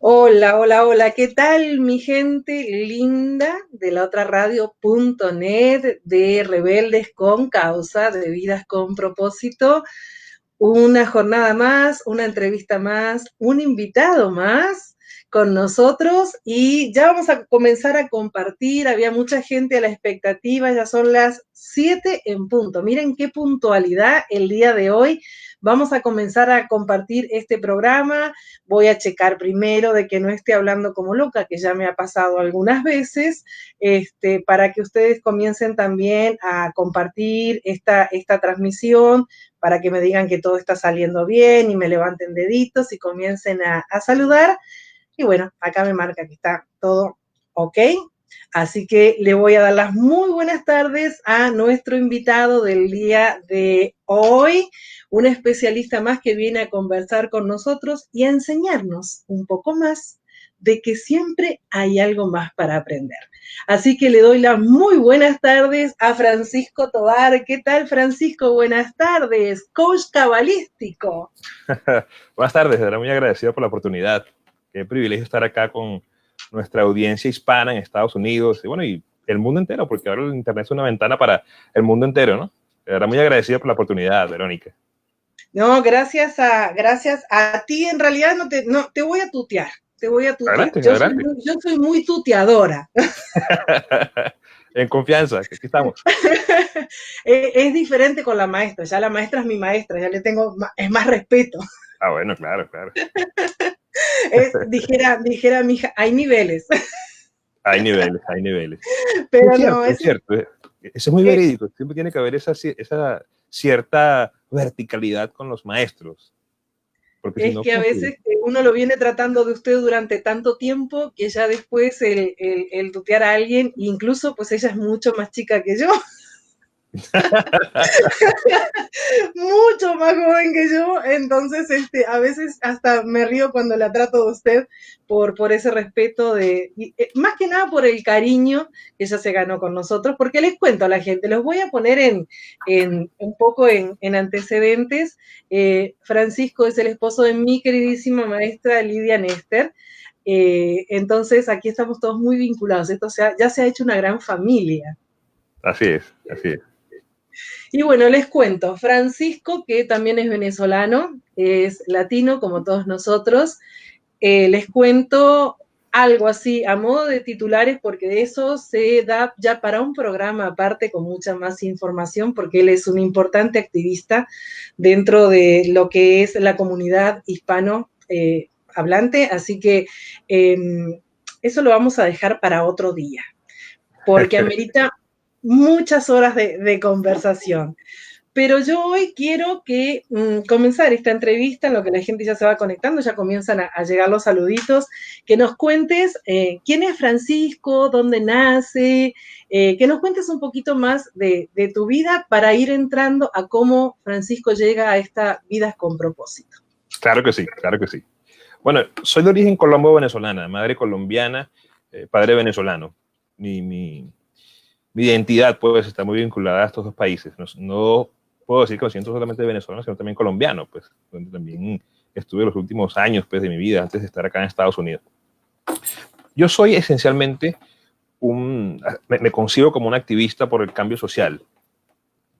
Hola, hola, hola, ¿qué tal mi gente linda de la otra radio.net, de Rebeldes con Causa, de Vidas con Propósito? Una jornada más, una entrevista más, un invitado más con nosotros y ya vamos a comenzar a compartir. Había mucha gente a la expectativa, ya son las 7 en punto. Miren qué puntualidad el día de hoy. Vamos a comenzar a compartir este programa. Voy a checar primero de que no esté hablando como loca, que ya me ha pasado algunas veces, para que ustedes comiencen también a compartir esta transmisión, para que me digan que todo está saliendo bien y me levanten deditos y comiencen a saludar. Y bueno, acá me marca que está todo ok. Así que le voy a dar las muy buenas tardes a nuestro invitado del día de hoy, un especialista más que viene a conversar con nosotros y a enseñarnos un poco más de que siempre hay algo más para aprender. Así que le doy las muy buenas tardes a Francisco Tovar. ¿Qué tal, Francisco? Buenas tardes, coach cabalístico. Buenas tardes, de verdad muy agradecido por la oportunidad. Qué privilegio estar acá con nuestra audiencia hispana en Estados Unidos y bueno, y el mundo entero, porque ahora el internet es una ventana para el mundo entero, ¿no? De verdad muy agradecido por la oportunidad, Verónica. No, gracias a ti. En realidad no, te voy a tutear, te voy a tutear. Adelante, adelante. Yo soy muy tuteadora. En confianza, que aquí estamos. Es diferente con la maestra, ya la maestra es mi maestra, ya le tengo, es más respeto. Ah, bueno, claro, claro. Dijera mi hija, hay niveles. Hay niveles, hay niveles. Pero no, Es cierto. Eso es muy eh, verídico. Siempre tiene que haber esa cierta verticalidad con los maestros, porque si es no, que a como que veces uno lo viene tratando de usted durante tanto tiempo que ya después el tutear a alguien, incluso pues ella es mucho más chica que yo. Mucho más joven que yo, entonces a veces hasta me río cuando la trato de usted por ese respeto más que nada por el cariño que ella se ganó con nosotros, porque les cuento a la gente, los voy a poner un poco en antecedentes. Francisco es el esposo de mi queridísima maestra Lidia Nester. Entonces aquí estamos todos muy vinculados, esto ya se ha hecho una gran familia. así es, así es. Y bueno, les cuento, Francisco, que también es venezolano, es latino como todos nosotros, les cuento algo así a modo de titulares porque de eso se da ya para un programa aparte con mucha más información porque él es un importante activista dentro de lo que es la comunidad hispano hablante, así que eso lo vamos a dejar para otro día porque amerita muchas horas de conversación. Pero yo hoy quiero que comenzar esta entrevista en lo que la gente ya se va conectando, ya comienzan a llegar los saluditos, que nos cuentes quién es Francisco, dónde nace, que nos cuentes un poquito más de tu vida para ir entrando a cómo Francisco llega a esta Vidas con Propósito. Claro que sí, claro que sí. Bueno, soy de origen colombo-venezolana, madre colombiana, padre venezolano. Mi identidad pues está muy vinculada a estos dos países. No puedo decir que me siento solamente venezolano, sino también colombiano, pues, donde también estuve los últimos años pues, de mi vida antes de estar acá en Estados Unidos. Yo soy esencialmente me concibo como un activista por el cambio social.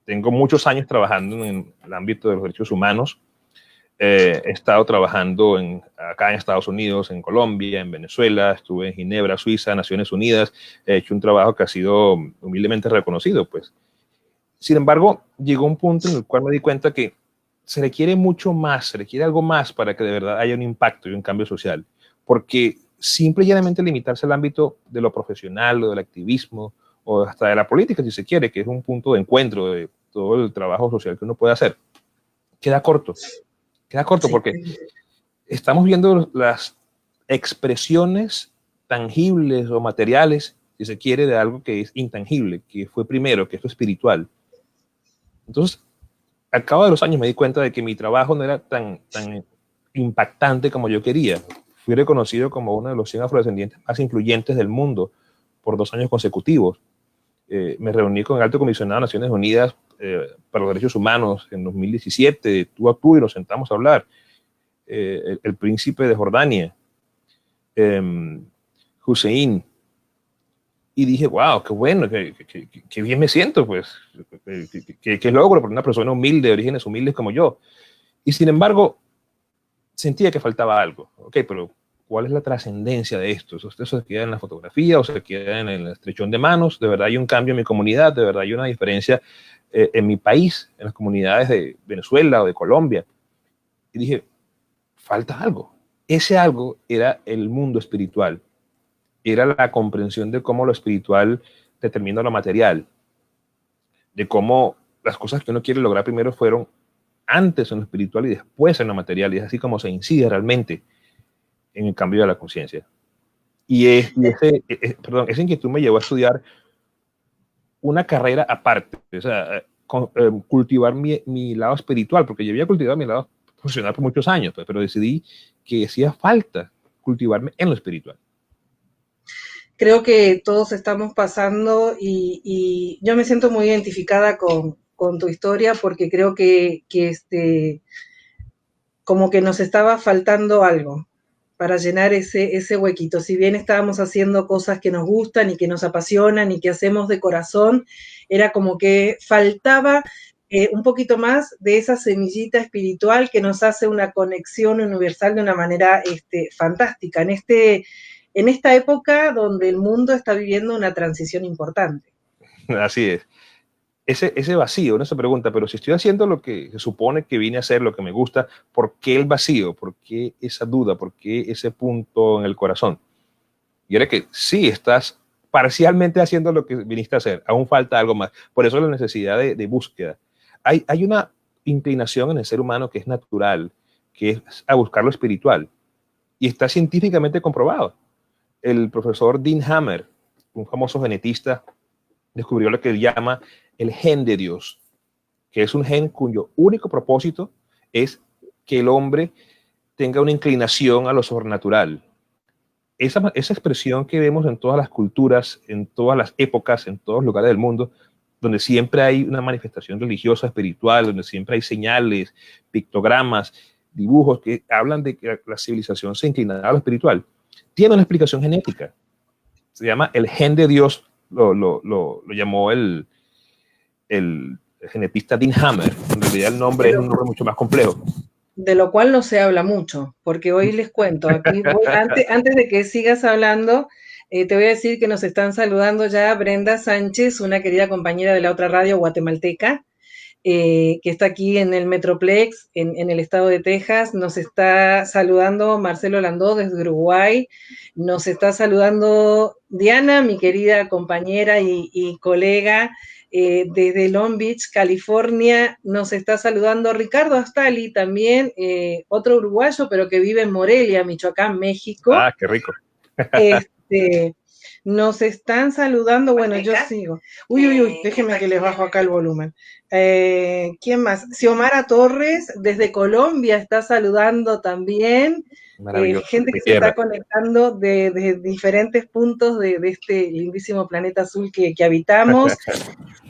Tengo muchos años trabajando en el ámbito de los derechos humanos. He estado trabajando acá en Estados Unidos, en Colombia, en Venezuela, estuve en Ginebra, Suiza, Naciones Unidas, he hecho un trabajo que ha sido humildemente reconocido, pues. Sin embargo, llegó un punto en el cual me di cuenta que se requiere mucho más, se requiere algo más para que de verdad haya un impacto y un cambio social, porque simple y llanamente limitarse al ámbito de lo profesional o del activismo o hasta de la política, si se quiere, que es un punto de encuentro de todo el trabajo social que uno puede hacer, queda corto. Queda corto Sí. porque estamos viendo las expresiones tangibles o materiales, si se quiere, de algo que es intangible, que fue primero, que es lo espiritual. Entonces, al cabo de los años me di cuenta de que mi trabajo no era tan impactante como yo quería. Fui reconocido como uno de los 100 afrodescendientes más influyentes del mundo por 2 años consecutivos. Me reuní con el alto comisionado de Naciones Unidas para los Derechos Humanos en 2017, tú a tú, y nos sentamos a hablar. El príncipe de Jordania. Hussein, y dije, wow, qué bueno, qué bien me siento, pues, qué logro por una persona humilde, de orígenes humildes como yo. Y sin embargo, sentía que faltaba algo. Ok, pero ¿cuál es la trascendencia de esto? ¿Eso se queda en la fotografía o se queda en el estrechón de manos? ¿De verdad hay un cambio en mi comunidad? ¿De verdad hay una diferencia en mi país, en las comunidades de Venezuela o de Colombia? Y dije, falta algo. Ese algo era el mundo espiritual. Era la comprensión de cómo lo espiritual determina lo material, de cómo las cosas que uno quiere lograr primero fueron antes en lo espiritual y después en lo material, y es así como se incide realmente en el cambio de la conciencia. Esa inquietud me llevó a estudiar una carrera aparte, o sea, cultivar mi lado espiritual, porque yo había cultivado mi lado profesional por muchos años, pues, pero decidí que hacía falta cultivarme en lo espiritual. Creo que todos estamos pasando y yo me siento muy identificada con tu historia porque creo que como que nos estaba faltando algo para llenar ese huequito. Si bien estábamos haciendo cosas que nos gustan y que nos apasionan y que hacemos de corazón, era como que faltaba un poquito más de esa semillita espiritual que nos hace una conexión universal de una manera fantástica en esta época donde el mundo está viviendo una transición importante. Así es. Ese vacío, uno se pregunta, pero si estoy haciendo lo que se supone que vine a hacer, lo que me gusta, ¿por qué el vacío? ¿Por qué esa duda? ¿Por qué ese punto en el corazón? Y era que sí, estás parcialmente haciendo lo que viniste a hacer, aún falta algo más. Por eso la necesidad de búsqueda. Hay una inclinación en el ser humano que es natural, que es a buscar lo espiritual, y está científicamente comprobado. El profesor Dean Hammer, un famoso genetista, descubrió lo que él llama el gen de Dios, que es un gen cuyo único propósito es que el hombre tenga una inclinación a lo sobrenatural. Esa expresión que vemos en todas las culturas, en todas las épocas, en todos los lugares del mundo, donde siempre hay una manifestación religiosa, espiritual, donde siempre hay señales, pictogramas, dibujos que hablan de que la civilización se inclinará a lo espiritual, tiene una explicación genética. Se llama el gen de Dios, lo llamó el genetista Dean Hammer. En realidad el nombre es un nombre mucho más complejo. De lo cual no se habla mucho, porque hoy les cuento, aquí antes de que sigas hablando, te voy a decir que nos están saludando ya Brenda Sánchez, una querida compañera de la otra radio guatemalteca, que está aquí en el Metroplex, en el estado de Texas. Nos está saludando Marcelo Landó desde Uruguay. Nos está saludando Diana, mi querida compañera y colega desde Long Beach, California. Nos está saludando Ricardo Astali, también otro uruguayo, pero que vive en Morelia, Michoacán, México. Ah, qué rico. Nos están saludando, bueno, yo sigo. Uy, déjenme que les bajo acá el volumen. ¿Quién más? Xiomara Torres, desde Colombia, está saludando también. Gente que se está conectando de diferentes puntos de este lindísimo planeta azul que habitamos.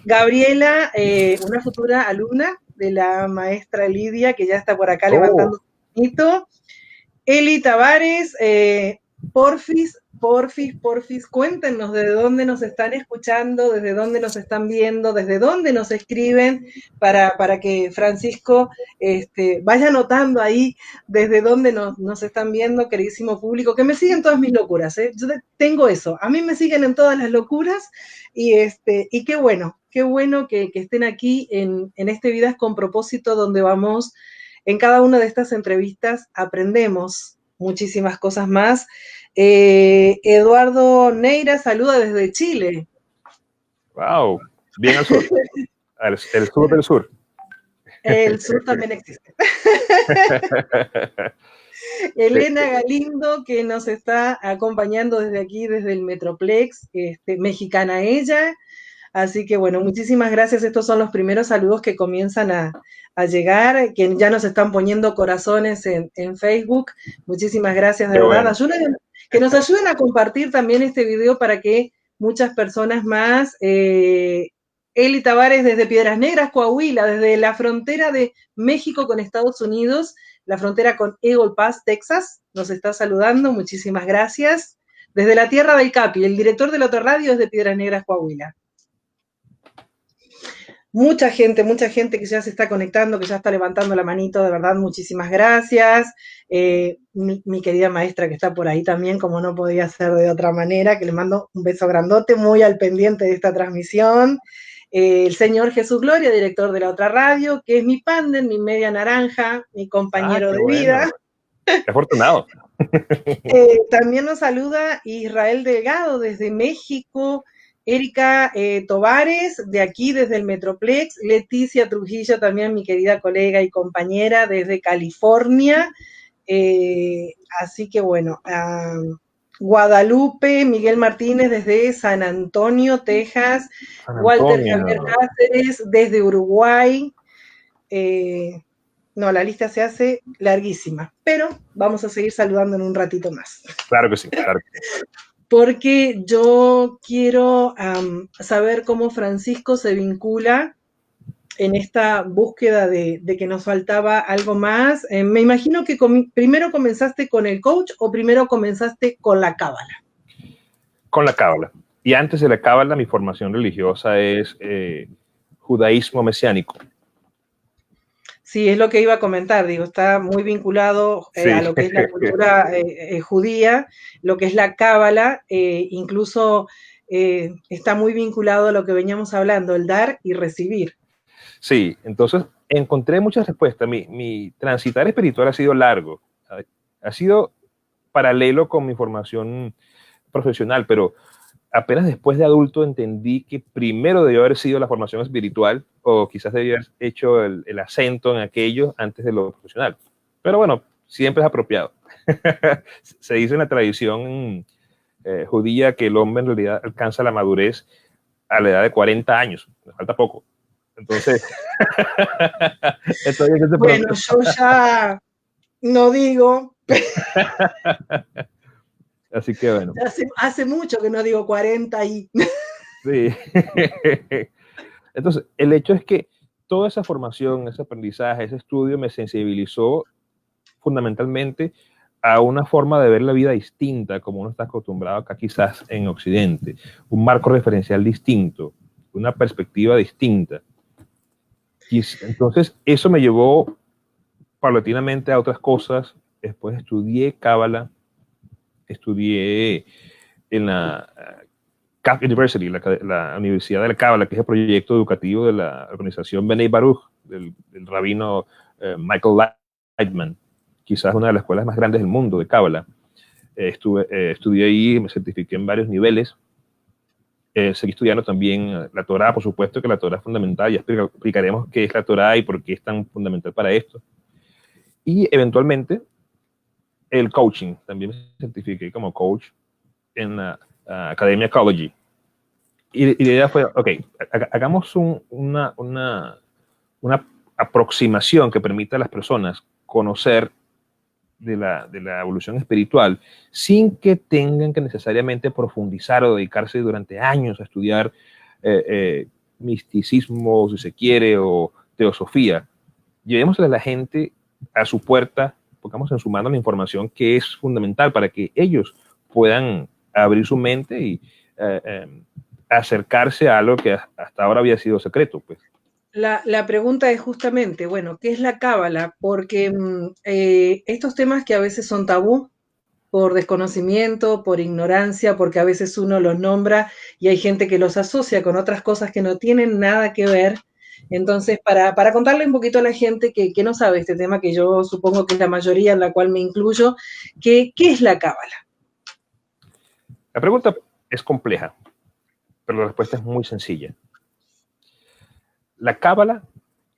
Gabriela, una futura alumna de la maestra Lidia, que ya está por acá levantando su manito. Eli Tavares, porfis, cuéntenos de dónde nos están escuchando, desde dónde nos están viendo, desde dónde nos escriben, para que Francisco vaya anotando ahí desde dónde nos están viendo, queridísimo público, que me siguen todas mis locuras, ¿eh? Yo tengo eso, a mí me siguen en todas las locuras y qué bueno que estén aquí en este Vidas con Propósito, donde vamos, en cada una de estas entrevistas aprendemos muchísimas cosas más. Eduardo Neira saluda desde Chile. Wow, bien al sur. El sur del sur. El sur también existe. Elena Galindo, que nos está acompañando desde aquí, desde el Metroplex, mexicana ella. Así que bueno, muchísimas gracias. Estos son los primeros saludos que comienzan a llegar, que ya nos están poniendo corazones en Facebook. Muchísimas gracias, de verdad. Bueno. Que nos ayuden a compartir también este video para que muchas personas más. Eli Tavares desde Piedras Negras, Coahuila, desde la frontera de México con Estados Unidos, la frontera con Eagle Pass, Texas, nos está saludando, muchísimas gracias. Desde la tierra del Capi, el director de la otra radio es de Piedras Negras, Coahuila. Mucha gente que ya se está conectando, que ya está levantando la manito, de verdad, muchísimas gracias. Mi querida maestra que está por ahí también, como no podía ser de otra manera, que le mando un beso grandote, muy al pendiente de esta transmisión. El señor Jesús Gloria, director de la otra radio, que es mi panden, mi media naranja, mi compañero de vida. Qué afortunado. También nos saluda Israel Delgado desde México, Erika Tovares, de aquí desde el Metroplex, Leticia Trujillo, también mi querida colega y compañera desde California, así que bueno, Guadalupe, Miguel Martínez desde San Antonio, Texas, Walter Javier Cáceres desde Uruguay, no, la lista se hace larguísima, pero vamos a seguir saludando en un ratito más. Claro que sí, claro que sí. Porque yo quiero saber cómo Francisco se vincula en esta búsqueda de que nos faltaba algo más. Me imagino que primero comenzaste con el coach o primero comenzaste con la cábala. Con la cábala. Y antes de la cábala, mi formación religiosa es judaísmo mesiánico. Sí, es lo que iba a comentar, digo, está muy vinculado a lo que es la cultura judía, lo que es la cábala, incluso está muy vinculado a lo que veníamos hablando, el dar y recibir. Sí, entonces encontré muchas respuestas. Mi transitar espiritual ha sido largo, ha sido paralelo con mi formación profesional, pero apenas después de adulto entendí que primero debió haber sido la formación espiritual o quizás debía haber hecho el acento en aquello antes de lo profesional. Pero bueno, siempre es apropiado. Se dice en la tradición judía que el hombre en realidad alcanza la madurez a la edad de 40 años. Me falta poco. Entonces, bueno, yo ya no digo. Así que bueno. Hace mucho que no digo 40 y... Sí. Entonces, el hecho es que toda esa formación, ese aprendizaje, ese estudio me sensibilizó fundamentalmente a una forma de ver la vida distinta, como uno está acostumbrado acá quizás en Occidente, un marco referencial distinto, una perspectiva distinta. Y entonces, eso me llevó paulatinamente a otras cosas. Después estudié Cábala, estudié en la Cap University, la Universidad de la Cábala, que es el proyecto educativo de la organización Bnei Baruch, del rabino Michael Lightman, quizás una de las escuelas más grandes del mundo de Cábala. Estudié ahí, me certifiqué en varios niveles. Seguí estudiando también la Torá, por supuesto que la Torá es fundamental, ya explicaremos qué es la Torá y por qué es tan fundamental para esto. Y eventualmente el coaching, también me certifiqué como coach en la Academia Ecology. Y la idea fue, ok, hagamos una aproximación que permita a las personas conocer de la evolución espiritual sin que tengan que necesariamente profundizar o dedicarse durante años a estudiar misticismo, si se quiere, o teosofía. Llevémosle a la gente a su puerta, pongamos en su mano la información que es fundamental para que ellos puedan abrir su mente y acercarse a algo que hasta ahora había sido secreto, pues. La pregunta es justamente, bueno, ¿qué es la cábala? Porque estos temas que a veces son tabú por desconocimiento, por ignorancia, porque a veces uno los nombra y hay gente que los asocia con otras cosas que no tienen nada que ver. Entonces, para contarle un poquito a la gente que no sabe este tema, que yo supongo que es la mayoría en la cual me incluyo, ¿qué es la cábala? La pregunta es compleja, pero la respuesta es muy sencilla. La cábala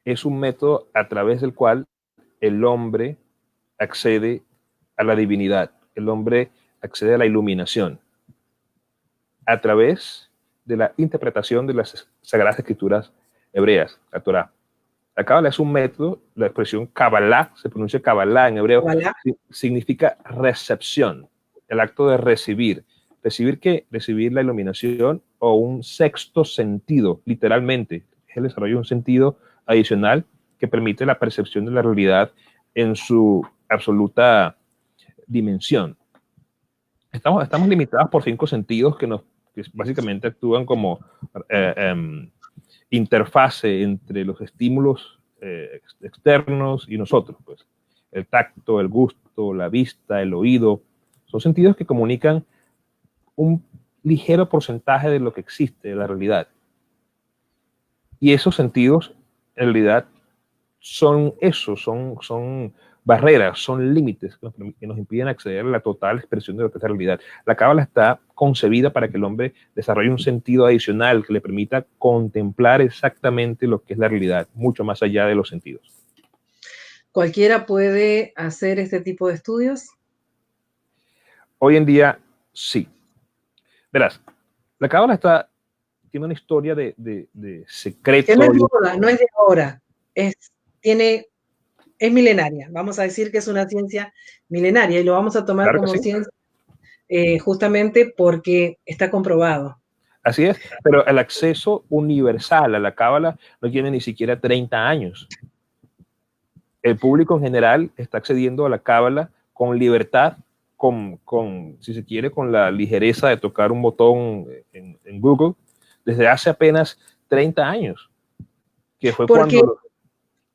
es un método a través del cual el hombre accede a la divinidad, el hombre accede a la iluminación a través de la interpretación de las Sagradas Escrituras hebreas, la Torá. La cábala es un método, la expresión Kabbalah, se pronuncia Kabbalah en hebreo, significa recepción, el acto de recibir. ¿Recibir qué? Recibir la iluminación o un sexto sentido, literalmente. Es el desarrollo de un sentido adicional que permite la percepción de la realidad en su absoluta dimensión. Estamos limitados por 5 sentidos que básicamente actúan como interfase entre los estímulos externos y nosotros, pues. El tacto, el gusto, la vista, el oído, son sentidos que comunican un ligero porcentaje de lo que existe, de la realidad. Y esos sentidos, en realidad, son eso, son barreras, son límites que nos impiden acceder a la total expresión de lo que es la realidad. La cábala está concebida para que el hombre desarrolle un sentido adicional que le permita contemplar exactamente lo que es la realidad, mucho más allá de los sentidos. ¿Cualquiera puede hacer este tipo de estudios? Hoy en día, sí. Verás, la cábala tiene una historia de secreto. Que no es moda, no es de ahora, es milenaria. Vamos a decir que es una ciencia milenaria y lo vamos a tomar Claro que como sí. ciencia justamente porque está comprobado. Así es, pero el acceso universal a la cábala no tiene ni siquiera 30 años. El público en general está accediendo a la cábala con libertad, si se quiere, con la ligereza de tocar un botón en Google desde hace apenas 30 años, que fue Porque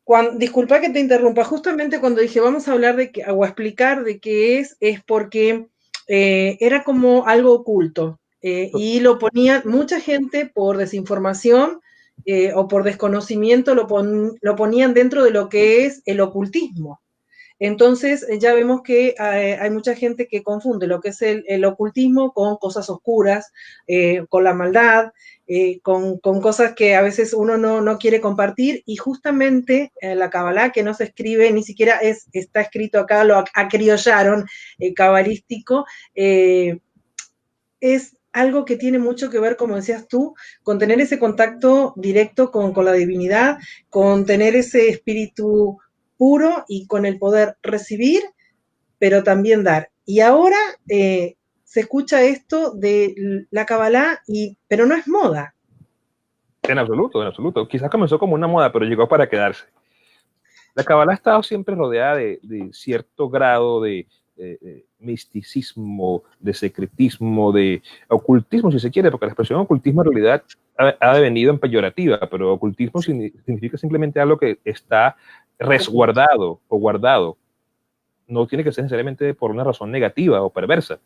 cuando... disculpa que te interrumpa, justamente cuando dije vamos a hablar o a explicar de qué es porque era como algo oculto y lo ponía mucha gente por desinformación o por desconocimiento, lo ponían dentro de lo que es el ocultismo. Entonces ya vemos que hay mucha gente que confunde lo que es el ocultismo con cosas oscuras, con la maldad, con cosas que a veces uno no quiere compartir, y justamente la Kabbalah, que no se escribe, ni siquiera está escrito acá, lo acriollaron cabalístico, es algo que tiene mucho que ver, como decías tú, con tener ese contacto directo con la divinidad, con tener ese espíritu puro y con el poder recibir, pero también dar. Y ahora se escucha esto de la Kabbalah, pero no es moda. En absoluto, en absoluto. Quizás comenzó como una moda, pero llegó para quedarse. La Kabbalah ha estado siempre rodeada de cierto grado de misticismo, de secretismo, de ocultismo, si se quiere, porque la expresión ocultismo en realidad ha devenido en peyorativa, pero ocultismo significa simplemente algo que está resguardado o guardado. No tiene que ser necesariamente por una razón negativa o perversa,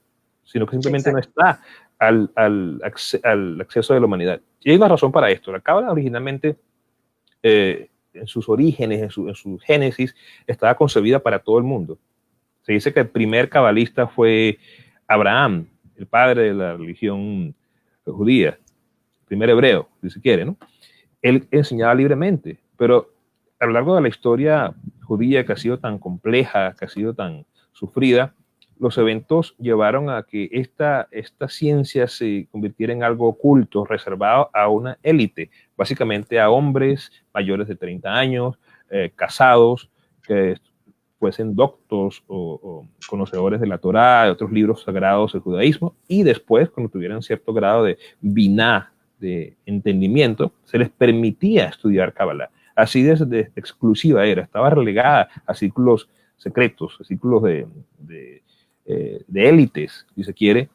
sino que simplemente no está al acceso de la humanidad. Y hay una razón para esto. La Kabbalah originalmente, en sus orígenes, en su génesis, estaba concebida para todo el mundo. Se dice que el primer cabalista fue Abraham, el padre de la religión judía, el primer hebreo, si se quiere, ¿no? Él enseñaba libremente, pero a lo largo de la historia judía, que ha sido tan compleja, que ha sido tan sufrida, los eventos llevaron a que esta ciencia se convirtiera en algo oculto, reservado a una élite, básicamente a hombres mayores de 30 años, casados, que fuesen doctos o conocedores de la Torá, de otros libros sagrados del judaísmo, y después, cuando tuvieran cierto grado de biná, de entendimiento, se les permitía estudiar Kabbalah. Así de exclusiva era, estaba relegada a círculos secretos, a círculos de élites, si se quiere,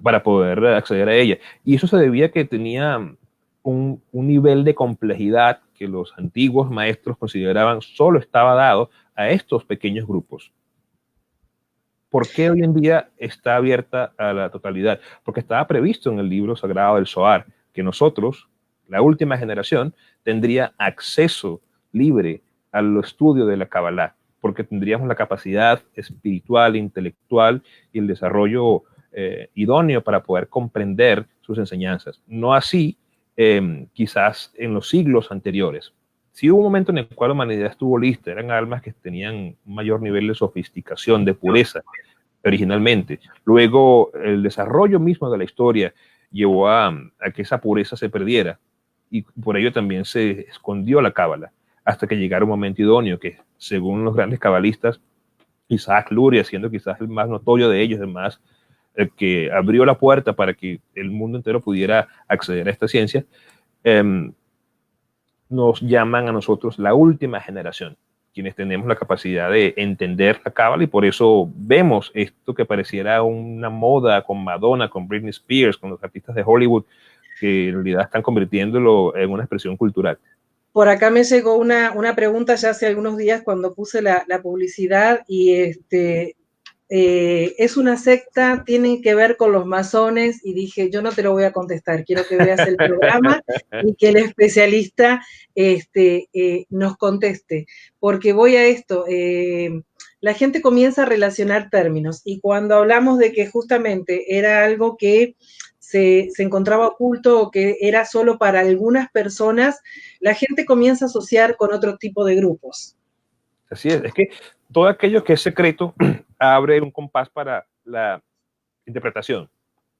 para poder acceder a ella. Y eso se debía a que tenía un nivel de complejidad que los antiguos maestros consideraban solo estaba dado a estos pequeños grupos. ¿Por qué hoy en día está abierta a la totalidad? Porque estaba previsto en el libro sagrado del Zohar que nosotros, la última generación, tendría acceso libre al estudio de la Kabbalah, porque tendríamos la capacidad espiritual, intelectual y el desarrollo idóneo para poder comprender sus enseñanzas. No así, quizás en los siglos anteriores. Sí hubo un momento en el cual la humanidad estuvo lista, eran almas que tenían un mayor nivel de sofisticación, de pureza, originalmente. Luego, el desarrollo mismo de la historia llevó a que esa pureza se perdiera, y por ello también se escondió la cábala, hasta que llegara un momento idóneo que, según los grandes cabalistas, Isaac Luria, siendo quizás el más notorio de ellos, además, el que abrió la puerta para que el mundo entero pudiera acceder a esta ciencia, nos llaman a nosotros la última generación. quienes tenemos la capacidad de entender la cábala, y por eso vemos esto que pareciera una moda con Madonna, con Britney Spears, con los artistas de Hollywood, que en realidad están convirtiéndolo en una expresión cultural. Por acá me llegó una pregunta ya hace algunos días cuando puse la publicidad y es una secta, tienen que ver con los masones, y dije, yo no te lo voy a contestar, quiero que veas el programa y que el especialista nos conteste, porque voy a esto, la gente comienza a relacionar términos, y cuando hablamos de que justamente era algo que se encontraba oculto o que era solo para algunas personas, la gente comienza a asociar con otro tipo de grupos. Así es que todo aquello que es secreto abre un compás para la interpretación,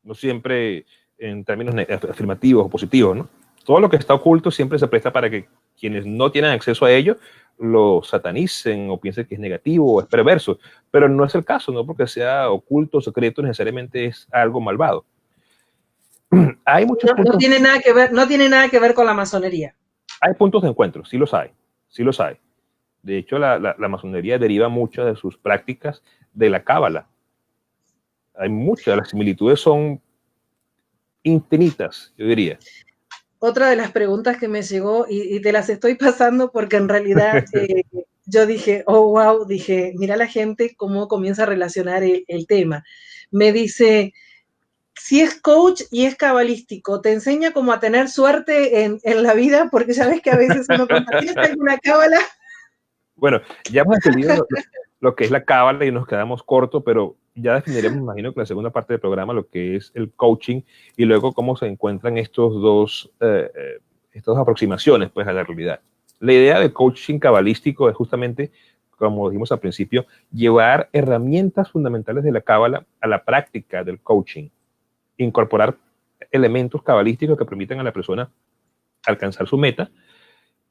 no siempre en términos afirmativos o positivos, ¿no? Todo lo que está oculto siempre se presta para que quienes no tienen acceso a ello lo satanicen o piensen que es negativo o es perverso, pero no es el caso, no porque sea oculto o secreto necesariamente es algo malvado. Hay muchos puntos, no tiene nada que ver con la masonería. Hay puntos de encuentro, sí los hay, sí los hay. De hecho, la masonería deriva muchas de sus prácticas de la cábala. Hay muchas, las similitudes son infinitas, yo diría. Otra de las preguntas que me llegó, y te las estoy pasando porque en realidad yo dije, oh, wow, dije, mira la gente cómo comienza a relacionar el tema. Me dice, si es coach y es cabalístico, ¿te enseña cómo a tener suerte en la vida? Porque ya ves que a veces uno pregunta, ¿tienes alguna cábala? Bueno, ya hemos entendido lo que es la cábala y nos quedamos cortos, pero ya definiremos, me imagino, que la segunda parte del programa, lo que es el coaching, y luego cómo se encuentran estas dos aproximaciones pues, a la realidad. La idea del coaching cabalístico es justamente, como dijimos al principio, llevar herramientas fundamentales de la cábala a la práctica del coaching, incorporar elementos cabalísticos que permitan a la persona alcanzar su meta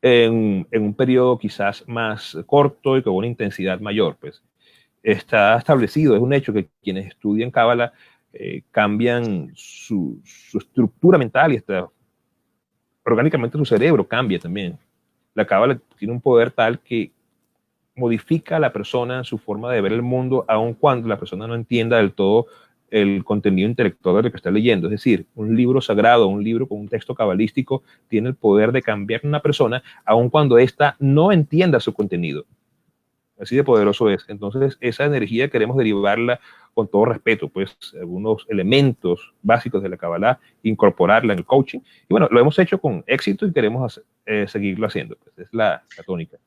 en un periodo quizás más corto y con una intensidad mayor. Pues está establecido, es un hecho que quienes estudian cábala cambian su estructura mental y hasta orgánicamente su cerebro cambia también. La cábala tiene un poder tal que modifica a la persona, su forma de ver el mundo, aun cuando la persona no entienda del todo el contenido intelectual de lo que está leyendo. Es decir, un libro sagrado, un libro con un texto cabalístico, tiene el poder de cambiar a una persona, aun cuando ésta no entienda su contenido. Así de poderoso es. Entonces, esa energía queremos derivarla con todo respeto, pues, algunos elementos básicos de la Kabbalah, incorporarla en el coaching. Y bueno, lo hemos hecho con éxito y queremos seguirlo haciendo. Pues, es la tónica.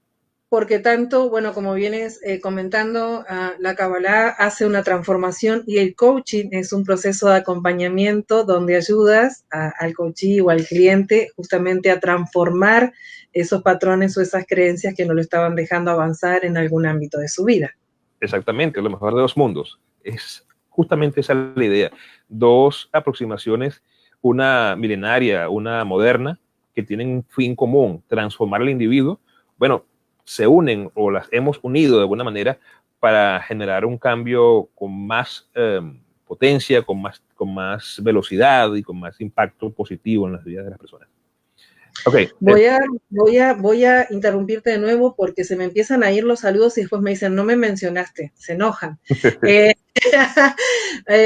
Porque tanto, bueno, como vienes comentando, la Kabbalah hace una transformación y el coaching es un proceso de acompañamiento donde ayudas al coachee o al cliente justamente a transformar esos patrones o esas creencias que no lo estaban dejando avanzar en algún ámbito de su vida. Exactamente, lo mejor de dos mundos. Es justamente esa la idea. Dos aproximaciones, una milenaria, una moderna, que tienen un fin común, transformar al individuo. Bueno, se unen o las hemos unido de alguna manera para generar un cambio con más potencia, con más velocidad y con más impacto positivo en las vidas de las personas. Okay. Voy a interrumpirte de nuevo porque se me empiezan a ir los saludos y después me dicen, no me mencionaste, se enojan.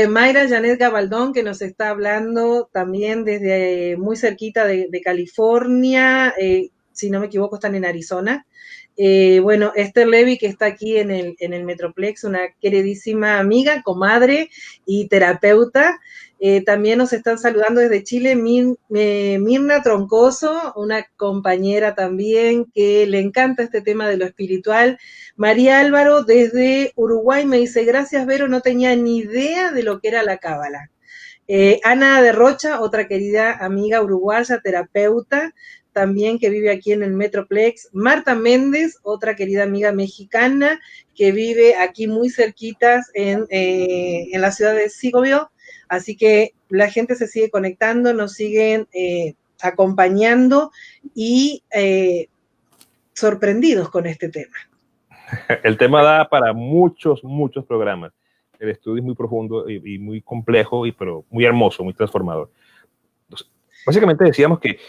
Mayra Janet Gabaldón, que nos está hablando también desde muy cerquita de California, si no me equivoco están en Arizona. Bueno, Esther Levy, que está aquí en el Metroplex, una queridísima amiga, comadre y terapeuta. También nos están saludando desde Chile Mirna Troncoso, una compañera también que le encanta este tema de lo espiritual. María Álvaro desde Uruguay me dice, gracias Vero, no tenía ni idea de lo que era la cábala. Ana de Rocha, otra querida amiga uruguaya, terapeuta, también que vive aquí en el Metroplex. Marta Méndez, otra querida amiga mexicana que vive aquí muy cerquitas en la ciudad de Segovia. Así que la gente se sigue conectando, nos siguen acompañando y sorprendidos con este tema. El tema da para muchos programas. El estudio es muy profundo y muy complejo, pero muy hermoso, muy transformador. Entonces, básicamente decíamos que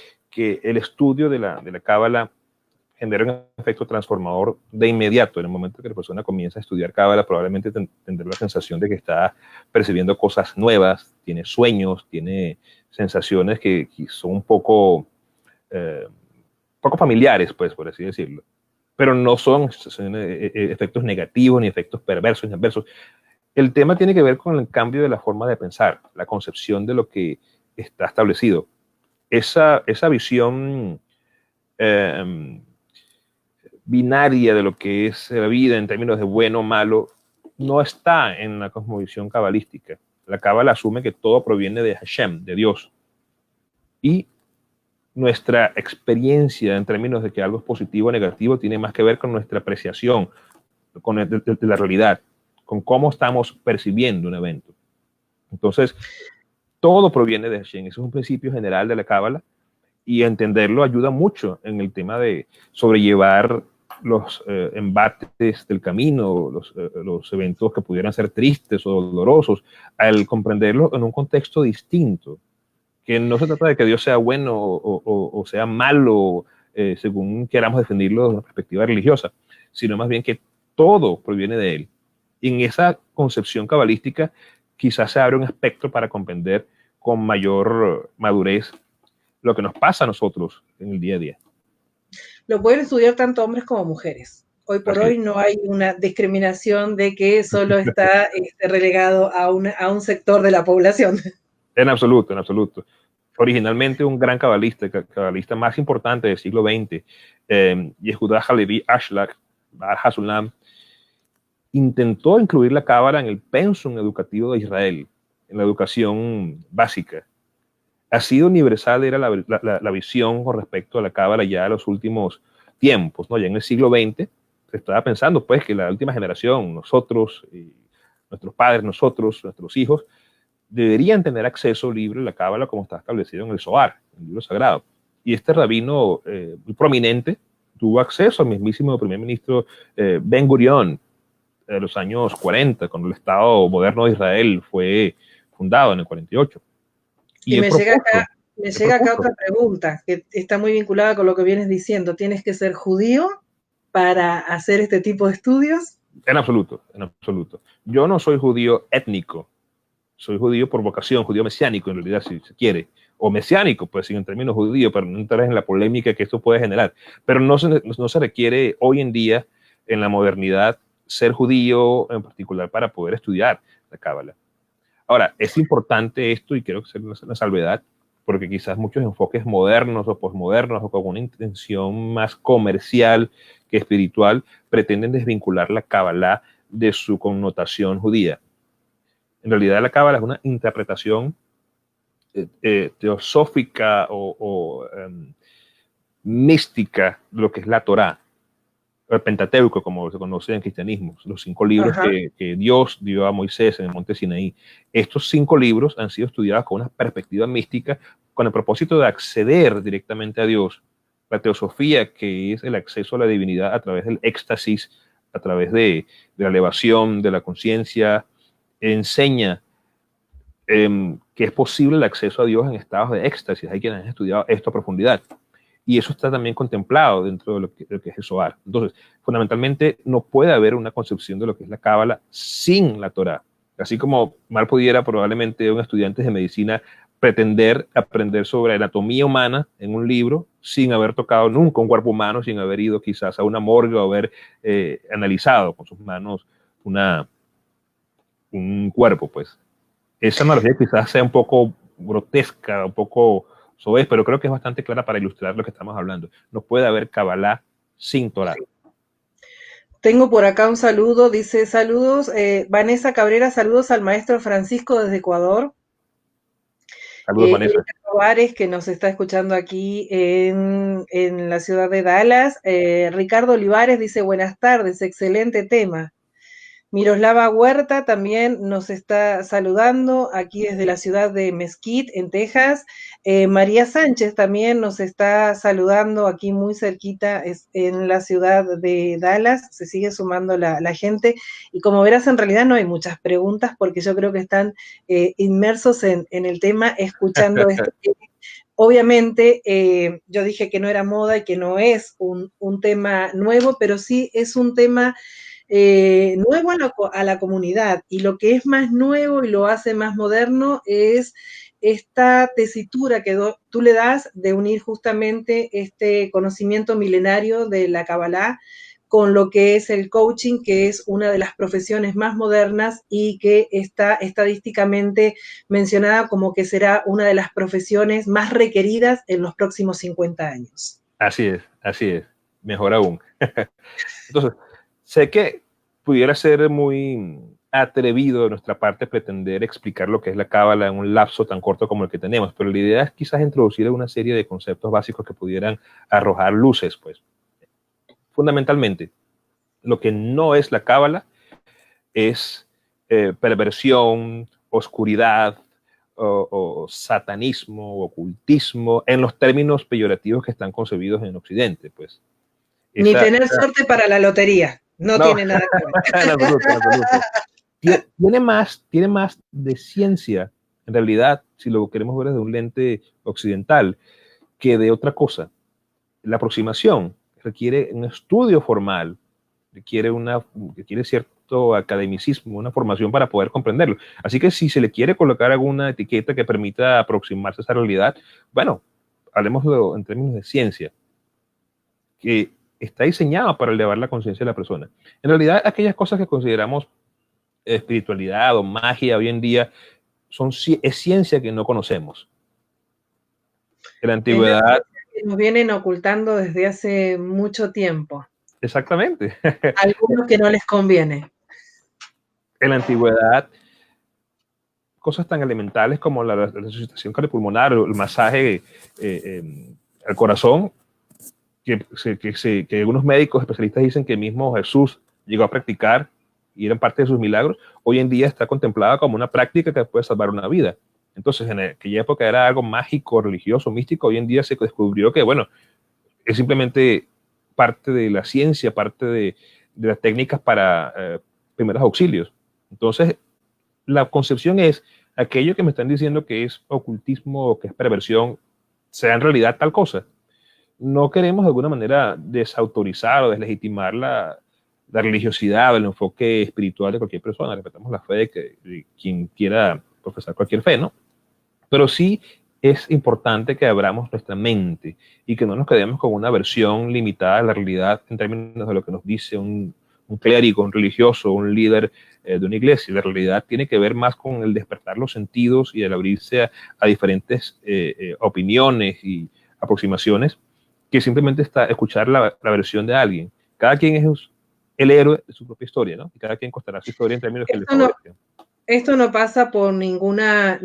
el estudio de la Cábala genera un efecto transformador de inmediato. En el momento que la persona comienza a estudiar cábala, probablemente tendrá la sensación de que está percibiendo cosas nuevas, tiene sueños, tiene sensaciones que son un poco familiares, pues, por así decirlo. Pero no son efectos negativos ni efectos perversos ni adversos. El tema tiene que ver con el cambio de la forma de pensar, la concepción de lo que está establecido. Esa visión binaria de lo que es la vida en términos de bueno o malo no está en la cosmovisión cabalística. La cábala asume que todo proviene de Hashem, de Dios. Y nuestra experiencia en términos de que algo es positivo o negativo tiene más que ver con nuestra apreciación de la realidad, con cómo estamos percibiendo un evento. Entonces, todo proviene de Hashem. Eso es un principio general de la cábala, y entenderlo ayuda mucho en el tema de sobrellevar los embates del camino, los eventos que pudieran ser tristes o dolorosos, al comprenderlo en un contexto distinto, que no se trata de que Dios sea bueno o sea malo, según queramos definirlo desde una perspectiva religiosa, sino más bien que todo proviene de Él. Y en esa concepción cabalística quizás se abre un espectro para comprender con mayor madurez lo que nos pasa a nosotros en el día a día. Lo pueden estudiar tanto hombres como mujeres. Hoy por hoy no hay una discriminación de que solo está relegado a un sector de la población. En absoluto, en absoluto. Originalmente un gran cabalista más importante del siglo XX, Yehuda Halevi Ashlag, Bar Hasulam, intentó incluir la cábala en el pensum educativo de Israel, en la educación básica. Ha sido universal era la visión con respecto a la cábala ya en los últimos tiempos, ¿no? Ya en el siglo XX se estaba pensando pues que la última generación, nosotros, nuestros padres, nosotros, nuestros hijos, deberían tener acceso libre a la cábala como está establecido en el Zohar, en el libro sagrado. Y este rabino muy prominente tuvo acceso al mismísimo primer ministro Ben Gurión de los años 40, cuando el Estado moderno de Israel fue fundado en el 48. Y me llega acá otra pregunta que está muy vinculada con lo que vienes diciendo. ¿Tienes que ser judío para hacer este tipo de estudios? En absoluto, en absoluto. Yo no soy judío étnico, soy judío por vocación, judío mesiánico en realidad, si se quiere, o mesiánico, pues en términos judíos, para no entrar en la polémica que esto puede generar. Pero no se requiere hoy en día, en la modernidad, ser judío en particular para poder estudiar la cábala. Ahora, es importante esto, y quiero hacer una salvedad, porque quizás muchos enfoques modernos o posmodernos o con una intención más comercial que espiritual pretenden desvincular la cábala de su connotación judía. En realidad la cábala es una interpretación teosófica o mística de lo que es la Torá, el Pentateuco, como se conoce en cristianismo, los 5 libros que Dios dio a Moisés en el monte Sinaí. Estos 5 libros han sido estudiados con una perspectiva mística, con el propósito de acceder directamente a Dios. La teosofía, que es el acceso a la divinidad a través del éxtasis, a través de la elevación de la conciencia, enseña que es posible el acceso a Dios en estados de éxtasis. Hay quienes han estudiado esto a profundidad. Y eso está también contemplado dentro de lo que es el Zohar. Entonces, fundamentalmente, no puede haber una concepción de lo que es la cábala sin la Torá. Así como mal pudiera probablemente un estudiante de medicina pretender aprender sobre anatomía humana en un libro sin haber tocado nunca un cuerpo humano, sin haber ido quizás a una morgue o haber analizado con sus manos un cuerpo, pues. Esa analogía quizás sea un poco grotesca, un poco soez, pero creo que es bastante clara para ilustrar lo que estamos hablando. No puede haber Kabbalah sin Torah. Tengo por acá un saludo, dice saludos, Vanessa Cabrera, saludos al maestro Francisco desde Ecuador. Saludos, Vanessa. Juárez, que nos está escuchando aquí en la ciudad de Dallas. Ricardo Olivares dice buenas tardes, excelente tema. Miroslava Huerta también nos está saludando aquí desde la ciudad de Mesquite, en Texas. María Sánchez también nos está saludando aquí muy cerquita en la ciudad de Dallas. Se sigue sumando la gente. Y como verás, en realidad no hay muchas preguntas porque yo creo que están inmersos en el tema, escuchando esto que Obviamente, yo dije que no era moda y que no es un tema nuevo, pero sí es un tema nuevo a la comunidad. Y lo que es más nuevo y lo hace más moderno es esta tesitura que tú le das de unir justamente este conocimiento milenario de la Kabbalah con lo que es el coaching, que es una de las profesiones más modernas y que está estadísticamente mencionada como que será una de las profesiones más requeridas en los próximos 50 años. Así es, mejor aún. Entonces, sé que pudiera ser muy atrevido de nuestra parte pretender explicar lo que es la cábala en un lapso tan corto como el que tenemos, pero la idea es quizás introducir una serie de conceptos básicos que pudieran arrojar luces, pues. Fundamentalmente, lo que no es la cábala es perversión, oscuridad o satanismo, o ocultismo, en los términos peyorativos que están concebidos en Occidente, pues. Ni tener suerte para la lotería. No tiene nada que ver. En absoluto, en absoluto. Tiene más de ciencia, en realidad, si lo queremos ver desde un lente occidental, que de otra cosa. La aproximación requiere un estudio formal, requiere cierto academicismo, una formación para poder comprenderlo. Así que si se le quiere colocar alguna etiqueta que permita aproximarse a esa realidad, bueno, hablemoslo en términos de ciencia, que está diseñada para elevar la conciencia de la persona. En realidad, aquellas cosas que consideramos espiritualidad o magia hoy en día es ciencia que no conocemos. En la antigüedad... Es la ciencia que nos vienen ocultando desde hace mucho tiempo. Exactamente. Algunos que no les conviene. En la antigüedad, cosas tan elementales como la resucitación cardiopulmonar o el masaje al corazón, que algunos médicos especialistas dicen que mismo Jesús llegó a practicar y eran parte de sus milagros, hoy en día está contemplada como una práctica que puede salvar una vida. Entonces, en aquella época era algo mágico, religioso, místico. Hoy en día se descubrió que, bueno, es simplemente parte de la ciencia, parte de las técnicas para primeros auxilios. Entonces, la concepción es aquello que me están diciendo que es ocultismo o que es perversión, sea en realidad tal cosa. No queremos de alguna manera desautorizar o deslegitimar la religiosidad o el enfoque espiritual de cualquier persona. Respetamos la fe de quien quiera profesar cualquier fe, ¿no? Pero sí es importante que abramos nuestra mente y que no nos quedemos con una versión limitada de la realidad en términos de lo que nos dice un clérigo, un religioso, un líder de una iglesia. La realidad tiene que ver más con el despertar los sentidos y el abrirse a diferentes opiniones y aproximaciones que simplemente está escuchar la versión de alguien. Cada quien es el héroe de su propia historia, ¿no? Y cada quien contará su historia en términos que le favorezcan. Esto no pasa por ninguna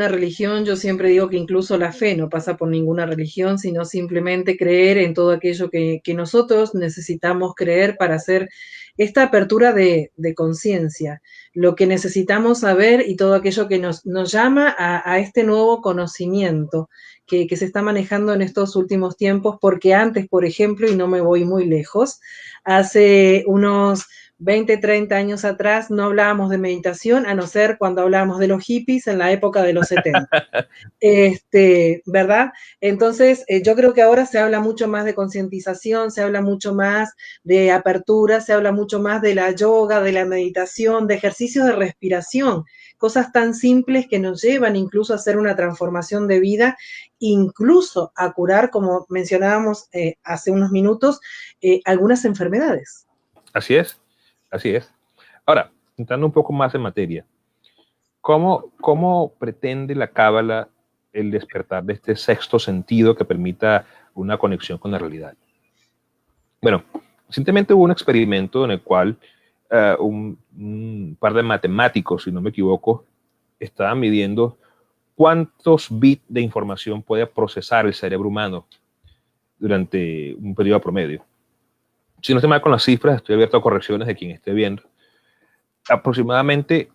religión. Yo siempre digo que incluso la fe no pasa por ninguna religión, sino simplemente creer en todo aquello que nosotros necesitamos creer para hacer esta apertura de conciencia, lo que necesitamos saber y todo aquello que nos llama a este nuevo conocimiento que se está manejando en estos últimos tiempos, porque antes, por ejemplo, y no me voy muy lejos, hace unos 20, 30 años atrás no hablábamos de meditación, a no ser cuando hablábamos de los hippies en la época de los 70. ¿Verdad? Entonces, yo creo que ahora se habla mucho más de concientización, se habla mucho más de apertura, se habla mucho más de la yoga, de la meditación, de ejercicios de respiración, cosas tan simples que nos llevan incluso a hacer una transformación de vida, incluso a curar, como mencionábamos hace unos minutos, algunas enfermedades. Así es. Así es. Ahora, entrando un poco más en materia, ¿cómo pretende la cábala el despertar de este sexto sentido que permita una conexión con la realidad? Bueno, recientemente hubo un experimento en el cual un par de matemáticos, si no me equivoco, estaban midiendo cuántos bits de información puede procesar el cerebro humano durante un periodo promedio. Si no estoy mal con las cifras, estoy abierto a correcciones de quien esté viendo. Aproximadamente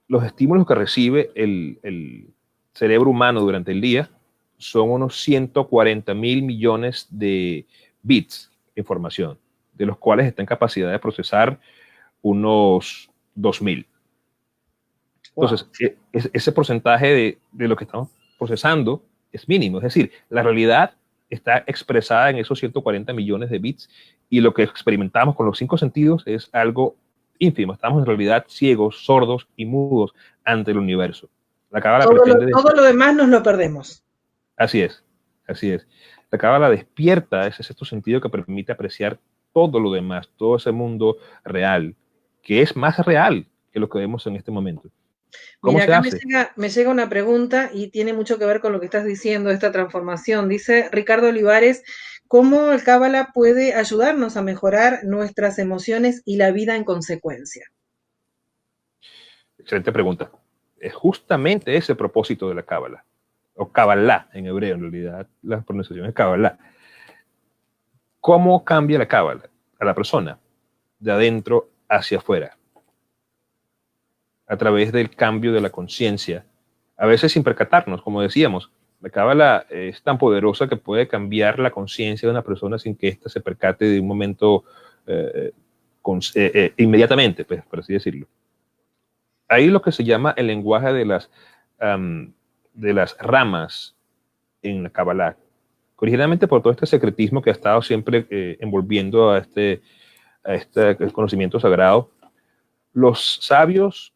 los estímulos que recibe el cerebro humano durante el día son unos 140.000 millones de bits de información, de los cuales está en capacidad de procesar unos 2.000. Entonces, ese porcentaje de lo que estamos procesando es mínimo. Es decir, la realidad está expresada en esos 140 millones de bits y lo que experimentamos con los 5 sentidos es algo ínfimo. Estamos en realidad ciegos, sordos y mudos ante el universo. La cábala pretende Todo lo demás nos lo perdemos. Así es, así es. La cábala despierta ese sexto sentido que permite apreciar todo lo demás, todo ese mundo real, que es más real que lo que vemos en este momento. ¿Cómo Mira, se acá hace? me llega una pregunta y tiene mucho que ver con lo que estás diciendo, esta transformación. Dice Ricardo Olivares, ¿cómo el Cábala puede ayudarnos a mejorar nuestras emociones y la vida en consecuencia? Excelente pregunta. Es justamente ese el propósito de la cábala, o cábala en hebreo, en realidad la pronunciación es cábala. ¿Cómo cambia la cábala a la persona? De adentro hacia afuera, a través del cambio de la conciencia, a veces sin percatarnos, como decíamos. La cábala es tan poderosa que puede cambiar la conciencia de una persona sin que ésta se percate de un momento inmediatamente, pues, por así decirlo. Ahí lo que se llama el lenguaje de las ramas en la cábala, originalmente por todo este secretismo que ha estado siempre envolviendo a este conocimiento sagrado, los sabios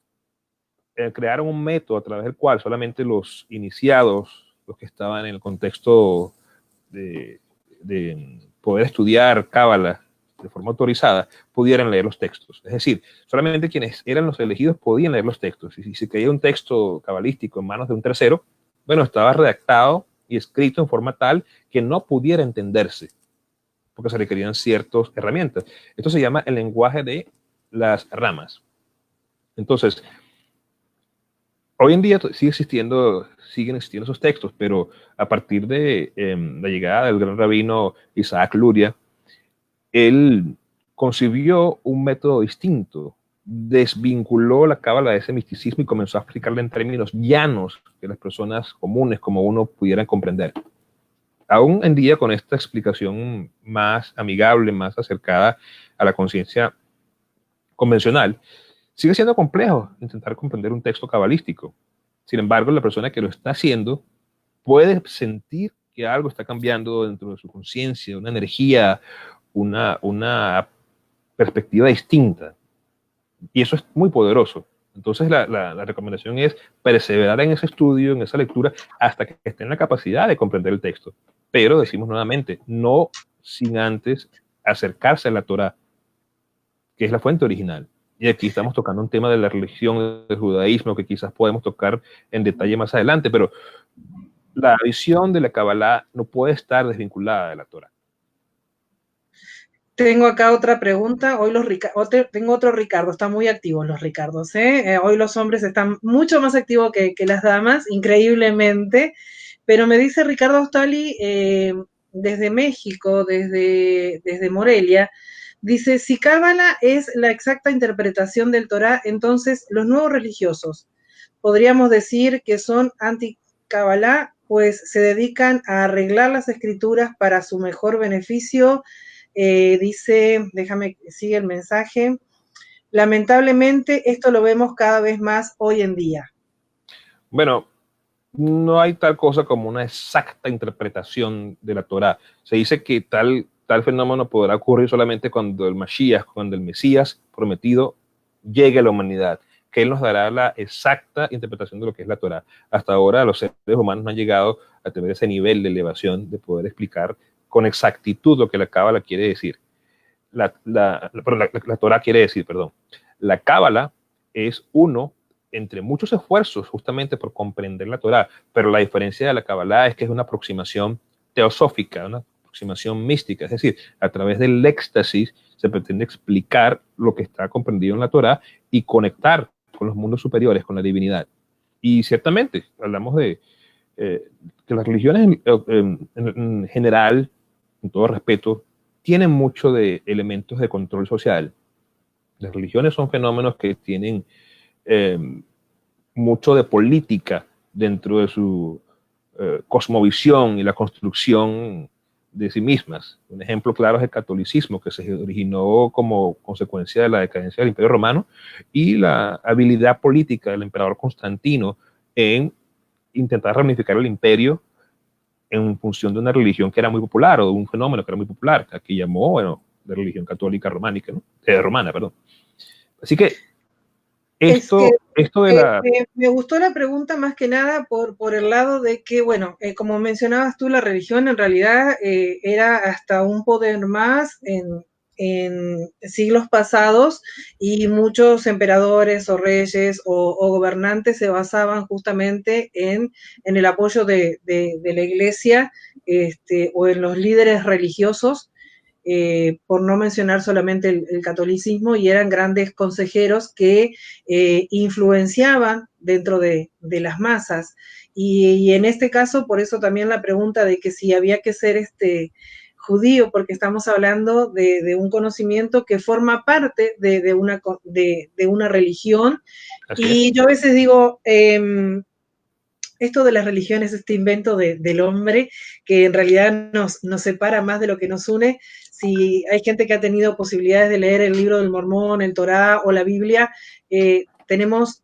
crearon un método a través del cual solamente los iniciados, los que estaban en el contexto de poder estudiar cábala de forma autorizada, pudieran leer los textos. Es decir, solamente quienes eran los elegidos podían leer los textos. Y si se caía un texto cabalístico en manos de un tercero, bueno, estaba redactado y escrito en forma tal que no pudiera entenderse, porque se requerían ciertas herramientas. Esto se llama el lenguaje de las ramas. Entonces, hoy en día siguen existiendo esos textos, pero a partir de la llegada del gran rabino Isaac Luria, él concibió un método distinto, desvinculó la cábala de ese misticismo y comenzó a explicarla en términos llanos que las personas comunes como uno pudieran comprender. Aún en día, con esta explicación más amigable, más acercada a la conciencia convencional, sigue siendo complejo intentar comprender un texto cabalístico. Sin embargo, la persona que lo está haciendo puede sentir que algo está cambiando dentro de su conciencia, una energía, una perspectiva distinta. Y eso es muy poderoso. Entonces la recomendación es perseverar en ese estudio, en esa lectura, hasta que esté en la capacidad de comprender el texto. Pero decimos nuevamente, no sin antes acercarse a la Torá, que es la fuente original. Y aquí estamos tocando un tema de la religión, del judaísmo, que quizás podemos tocar en detalle más adelante, pero la visión de la Kabbalah no puede estar desvinculada de la Torá. Tengo acá otra pregunta. Hoy tengo otro Ricardo, están muy activos los Ricardos, ¿eh? Hoy los hombres están mucho más activos que las damas, increíblemente. Pero me dice Ricardo Ostali, desde México, desde Morelia, dice, si Cábala es la exacta interpretación del Torá, entonces los nuevos religiosos, podríamos decir que son anti-Cábala, pues se dedican a arreglar las escrituras para su mejor beneficio. Dice, sigue el mensaje, lamentablemente esto lo vemos cada vez más hoy en día. Bueno, no hay tal cosa como una exacta interpretación de la Torá. Se dice que tal fenómeno podrá ocurrir solamente cuando el Mashiach, cuando el Mesías prometido llegue a la humanidad, que Él nos dará la exacta interpretación de lo que es la Torá. Hasta ahora los seres humanos no han llegado a tener ese nivel de elevación de poder explicar con exactitud lo que la Cábala quiere decir. La Torá quiere decir, perdón. La Cábala es uno entre muchos esfuerzos justamente por comprender la Torá, pero la diferencia de la Kabbalah es que es una aproximación teosófica, una aproximación mística, es decir, a través del éxtasis se pretende explicar lo que está comprendido en la Torá y conectar con los mundos superiores, con la divinidad. Y ciertamente, hablamos de que las religiones en general, con todo respeto, tienen mucho de elementos de control social. Las religiones son fenómenos que tienen mucho de política dentro de su cosmovisión y la construcción de sí mismas. Un ejemplo claro es el catolicismo, que se originó como consecuencia de la decadencia del Imperio Romano y la habilidad política del emperador Constantino en intentar reunificar el imperio en función de una religión que era muy popular o de un fenómeno que era muy popular, que llamó, bueno, de religión católica románica, ¿no? Romana, perdón. Así que Es que esto de la... me gustó la pregunta más que nada por el lado de que, bueno, como mencionabas tú, la religión en realidad era hasta un poder más en siglos pasados, y muchos emperadores o reyes o gobernantes se basaban justamente en el apoyo de la iglesia, o en los líderes religiosos, por no mencionar solamente el catolicismo, y eran grandes consejeros que influenciaban dentro de las masas. Y en este caso, por eso también la pregunta de que si había que ser judío, porque estamos hablando de un conocimiento que forma parte de una religión. Y yo a veces digo, esto de las religiones, este invento del hombre, que en realidad nos separa más de lo que nos une. Si hay gente que ha tenido posibilidades de leer el libro del Mormón, el Torá o la Biblia, tenemos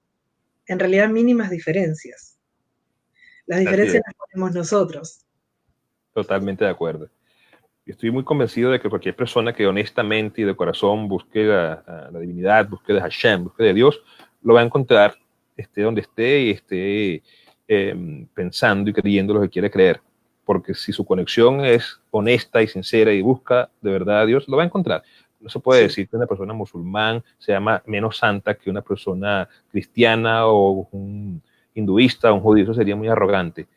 en realidad mínimas diferencias. Las diferencias las ponemos nosotros. Totalmente de acuerdo. Estoy muy convencido de que cualquier persona que honestamente y de corazón busque la divinidad, busque de Hashem, busque de Dios, lo va a encontrar, esté donde esté y esté pensando y creyendo lo que quiere creer. Porque si su conexión es honesta y sincera y busca de verdad a Dios, lo va a encontrar. No se puede decir que una persona musulmán se llama menos santa que una persona cristiana o un hinduista o un judío. Eso sería muy arrogante.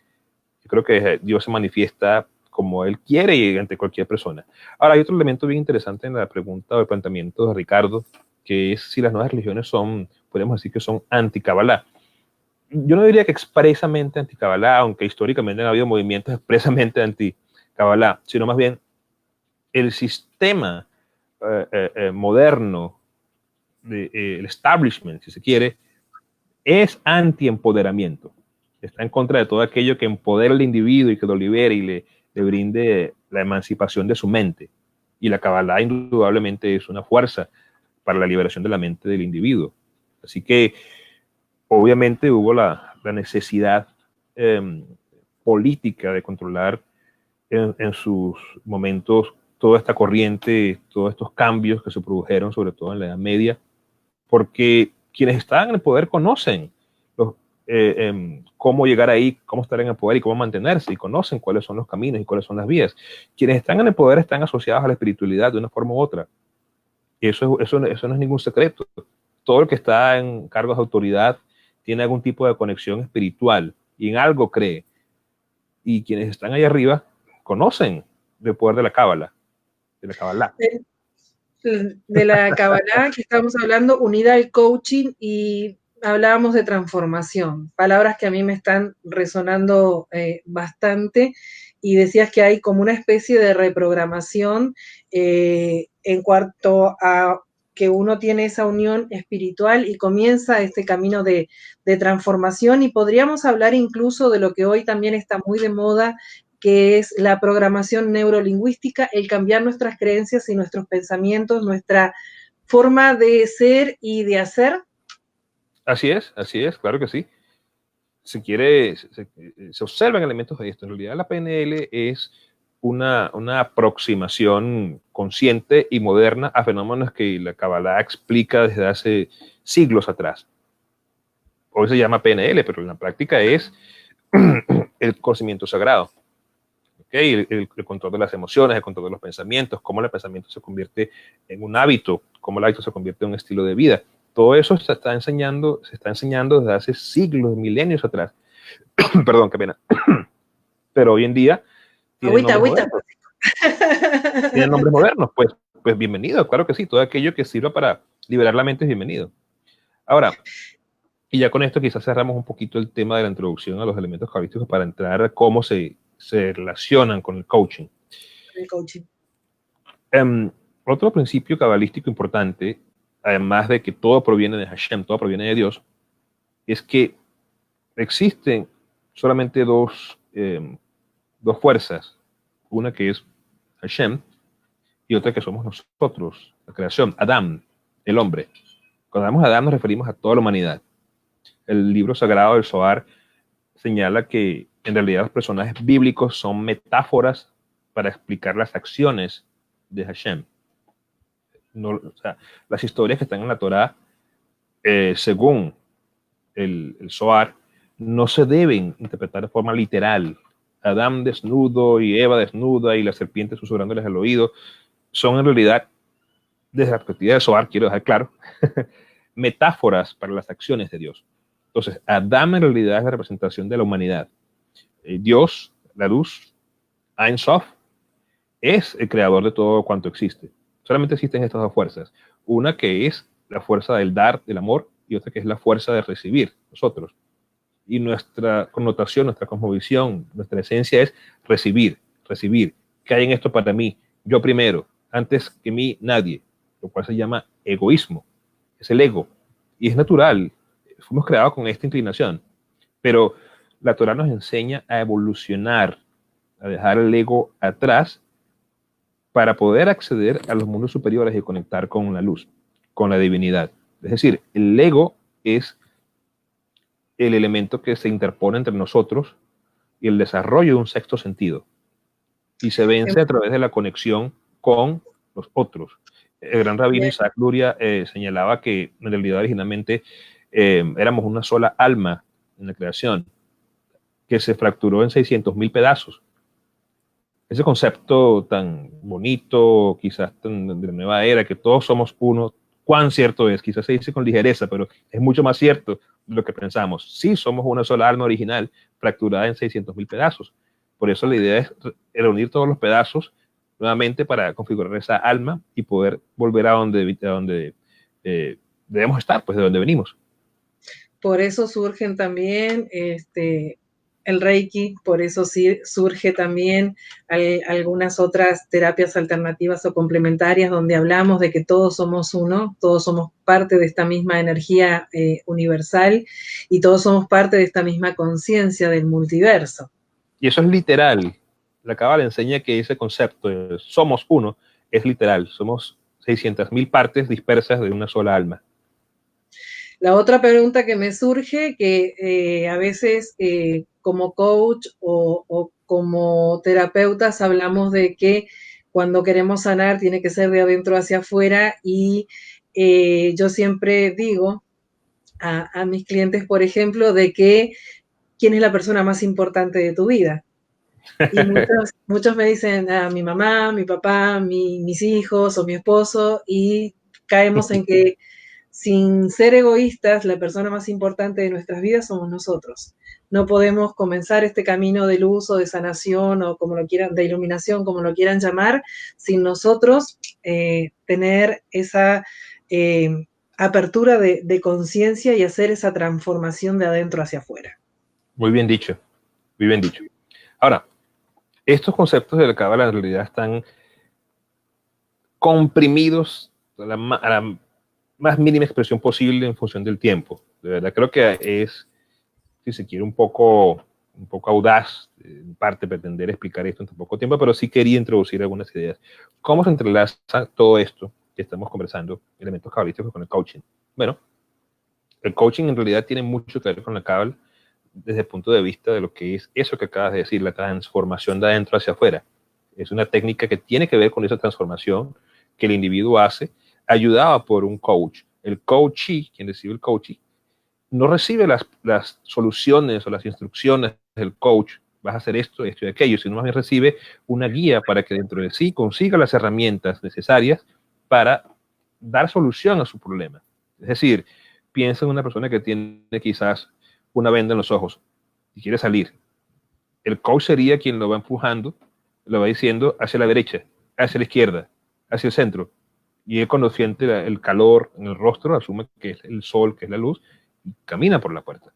Yo creo que Dios se manifiesta como Él quiere y ante cualquier persona. Ahora, hay otro elemento bien interesante en la pregunta o el planteamiento de Ricardo, que es si las nuevas religiones son, podemos decir que son anti-Kabbalah. Yo no diría que expresamente anti-Kabbalah, aunque históricamente han habido movimientos expresamente anti-Kabbalah, sino más bien el sistema moderno, el establishment, si se quiere, es anti-empoderamiento. Está en contra de todo aquello que empodera al individuo y que lo libere y le brinde la emancipación de su mente. Y la Kabbalah indudablemente es una fuerza para la liberación de la mente del individuo. Así que obviamente hubo la necesidad política de controlar en sus momentos toda esta corriente, todos estos cambios que se produjeron, sobre todo en la Edad Media, porque quienes estaban en el poder conocen cómo llegar ahí, cómo estar en el poder y cómo mantenerse, y conocen cuáles son los caminos y cuáles son las vías. Quienes están en el poder están asociados a la espiritualidad de una forma u otra. Y eso no es ningún secreto. Todo el que está en cargos de autoridad tiene algún tipo de conexión espiritual y en algo cree. Y quienes están ahí arriba conocen del poder de la Cábala, de la Kabbalah. De la Kabbalah que estamos hablando, unida al coaching, y hablábamos de transformación, palabras que a mí me están resonando bastante, y decías que hay como una especie de reprogramación en cuanto a que uno tiene esa unión espiritual y comienza este camino de transformación, y podríamos hablar incluso de lo que hoy también está muy de moda, que es la programación neurolingüística, el cambiar nuestras creencias y nuestros pensamientos, nuestra forma de ser y de hacer. Así es, claro que sí. Se quiere, se observan elementos de esto. En realidad la PNL es una aproximación consciente y moderna a fenómenos que la Kabbalah explica desde hace siglos atrás. Hoy se llama PNL, pero en la práctica es el conocimiento sagrado. ¿Okay? El control de las emociones, el control de los pensamientos, cómo el pensamiento se convierte en un hábito, cómo el hábito se convierte en un estilo de vida. Todo eso se está enseñando desde hace siglos, milenios atrás. Perdón, qué pena. Pero hoy en día tienen nombres modernos. Pues bienvenido, claro que sí. Todo aquello que sirva para liberar la mente es bienvenido. Ahora, y ya con esto quizás cerramos un poquito el tema de la introducción a los elementos cabalísticos para entrar a cómo se relacionan con el coaching. El coaching. Otro principio cabalístico importante, además de que todo proviene de Hashem, todo proviene de Dios, es que existen solamente dos fuerzas. Una que es Hashem y otra que somos nosotros, la creación, Adán, el hombre. Cuando hablamos de Adán nos referimos a toda la humanidad. El libro sagrado del Zohar señala que en realidad los personajes bíblicos son metáforas para explicar las acciones de Hashem. No, o sea, las historias que están en la Torá, según el Zohar, no se deben interpretar de forma literal. Adán desnudo y Eva desnuda y la serpiente susurrándoles al oído son en realidad, desde la perspectiva del Zohar, quiero dejar claro, metáforas para las acciones de Dios. Entonces, Adán en realidad es la representación de la humanidad. Dios, la luz, Ein Sof, es el creador de todo cuanto existe. Solamente existen estas dos fuerzas. Una que es la fuerza del dar, del amor, y otra que es la fuerza de recibir, nosotros. Y nuestra connotación, nuestra cosmovisión, nuestra esencia es recibir, recibir. ¿Qué hay en esto para mí? Yo primero, antes que mí nadie, lo cual se llama egoísmo. Es el ego. Y es natural. Fuimos creados con esta inclinación. Pero la Torah nos enseña a evolucionar, a dejar el ego atrás para poder acceder a los mundos superiores y conectar con la luz, con la divinidad. Es decir, el ego es el elemento que se interpone entre nosotros y el desarrollo de un sexto sentido. Y se vence a través de la conexión con los otros. El gran rabino Isaac Luria señalaba que en realidad originalmente éramos una sola alma en la creación, que se fracturó en 600.000 pedazos. Ese concepto tan bonito, quizás tan de la nueva era, que todos somos uno, cuán cierto es, quizás se dice con ligereza, pero es mucho más cierto de lo que pensamos. Sí, somos una sola alma original, fracturada en 600.000 pedazos. Por eso la idea es reunir todos los pedazos nuevamente para configurar esa alma y poder volver a donde debemos estar, pues de donde venimos. Por eso surgen también el Reiki, por eso sí surge también algunas otras terapias alternativas o complementarias donde hablamos de que todos somos uno, todos somos parte de esta misma energía universal y todos somos parte de esta misma conciencia del multiverso. Y eso es literal. La Cábala enseña que ese concepto de somos uno es literal. Somos 600.000 partes dispersas de una sola alma. La otra pregunta que me surge, que a veces como coach o como terapeutas hablamos de que cuando queremos sanar tiene que ser de adentro hacia afuera y yo siempre digo a mis clientes, por ejemplo, de que quién es la persona más importante de tu vida. Y muchos me dicen mi mamá, mi papá, mis hijos o mi esposo y caemos en que sin ser egoístas, la persona más importante de nuestras vidas somos nosotros. No podemos comenzar este camino de luz o de sanación o como lo quieran, de iluminación, como lo quieran llamar, sin nosotros tener esa apertura de conciencia y hacer esa transformación de adentro hacia afuera. Muy bien dicho, muy bien dicho. Ahora, estos conceptos de la Cábala en realidad están comprimidos a la más mínima expresión posible en función del tiempo. De verdad creo que es, si se quiere, un poco audaz en parte pretender explicar esto en tan poco tiempo, pero sí quería introducir algunas ideas. ¿Cómo se entrelaza todo esto que estamos conversando, elementos cabalísticos, con el coaching? Bueno, el coaching en realidad tiene mucho que ver con la Cábala desde el punto de vista de lo que es eso que acabas de decir, la transformación de adentro hacia afuera. Es una técnica que tiene que ver con esa transformación que el individuo hace, ayudado por un coach. El coachee, quien recibe el coaching, no recibe las soluciones o las instrucciones del coach, vas a hacer esto, esto y aquello, sino más bien recibe una guía para que dentro de sí consiga las herramientas necesarias para dar solución a su problema. Es decir, piensa en una persona que tiene quizás una venda en los ojos y quiere salir. El coach sería quien lo va empujando, lo va diciendo hacia la derecha, hacia la izquierda, hacia el centro. Y él, cuando siente el calor en el rostro, asume que es el sol, que es la luz, y camina por la puerta.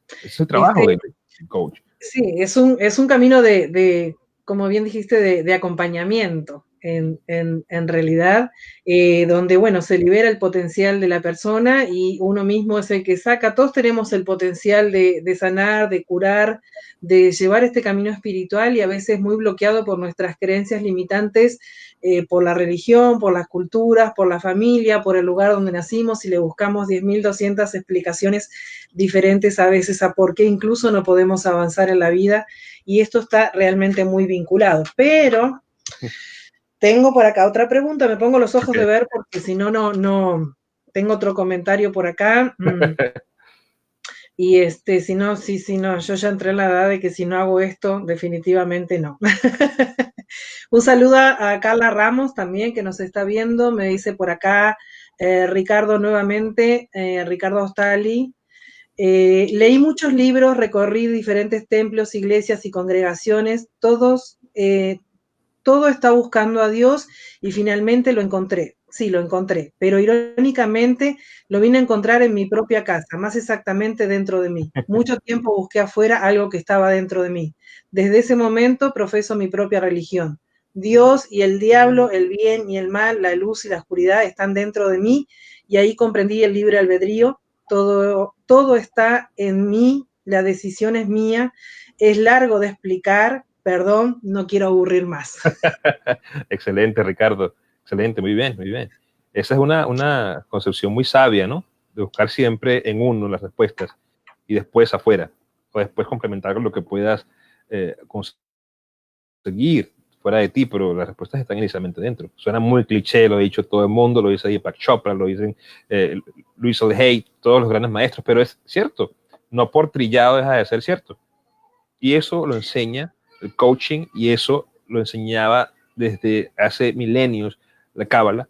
Ese es el trabajo del coach. Sí, es un camino como bien dijiste, de acompañamiento, en realidad, donde, bueno, se libera el potencial de la persona y uno mismo es el que saca. Todos tenemos el potencial de sanar, de curar, de llevar este camino espiritual y a veces muy bloqueado por nuestras creencias limitantes, por la religión, por las culturas, por la familia, por el lugar donde nacimos y le buscamos 10.200 explicaciones diferentes a veces a por qué incluso no podemos avanzar en la vida y esto está realmente muy vinculado. Pero tengo por acá otra pregunta, me pongo los ojos de ver porque si no, no, tengo otro comentario por acá. Y si no, sí, no, yo ya entré en la edad de que si no hago esto, definitivamente no. Un saludo a Carla Ramos también que nos está viendo, me dice por acá Ricardo nuevamente, Ricardo Ostali. Leí muchos libros, recorrí diferentes templos, iglesias y congregaciones, todo está buscando a Dios y finalmente lo encontré. Sí, lo encontré, pero irónicamente lo vine a encontrar en mi propia casa, más exactamente dentro de mí. Mucho tiempo busqué afuera algo que estaba dentro de mí. Desde ese momento profeso mi propia religión. Dios y el diablo, el bien y el mal, la luz y la oscuridad están dentro de mí y ahí comprendí el libre albedrío. Todo está en mí, la decisión es mía. Es largo de explicar, perdón, no quiero aburrir más. Excelente, Ricardo. Excelente, muy bien, muy bien. Esa es una concepción muy sabia, ¿no? De buscar siempre en uno las respuestas y después afuera, o después complementar con lo que puedas conseguir fuera de ti, pero las respuestas están inicialmente dentro. Suena muy cliché, lo ha dicho todo el mundo, lo dice Deepak Chopra, lo dicen Luis Hay, todos los grandes maestros, pero es cierto, no por trillado deja de ser cierto. Y eso lo enseña el coaching y eso lo enseñaba desde hace milenios la Cábala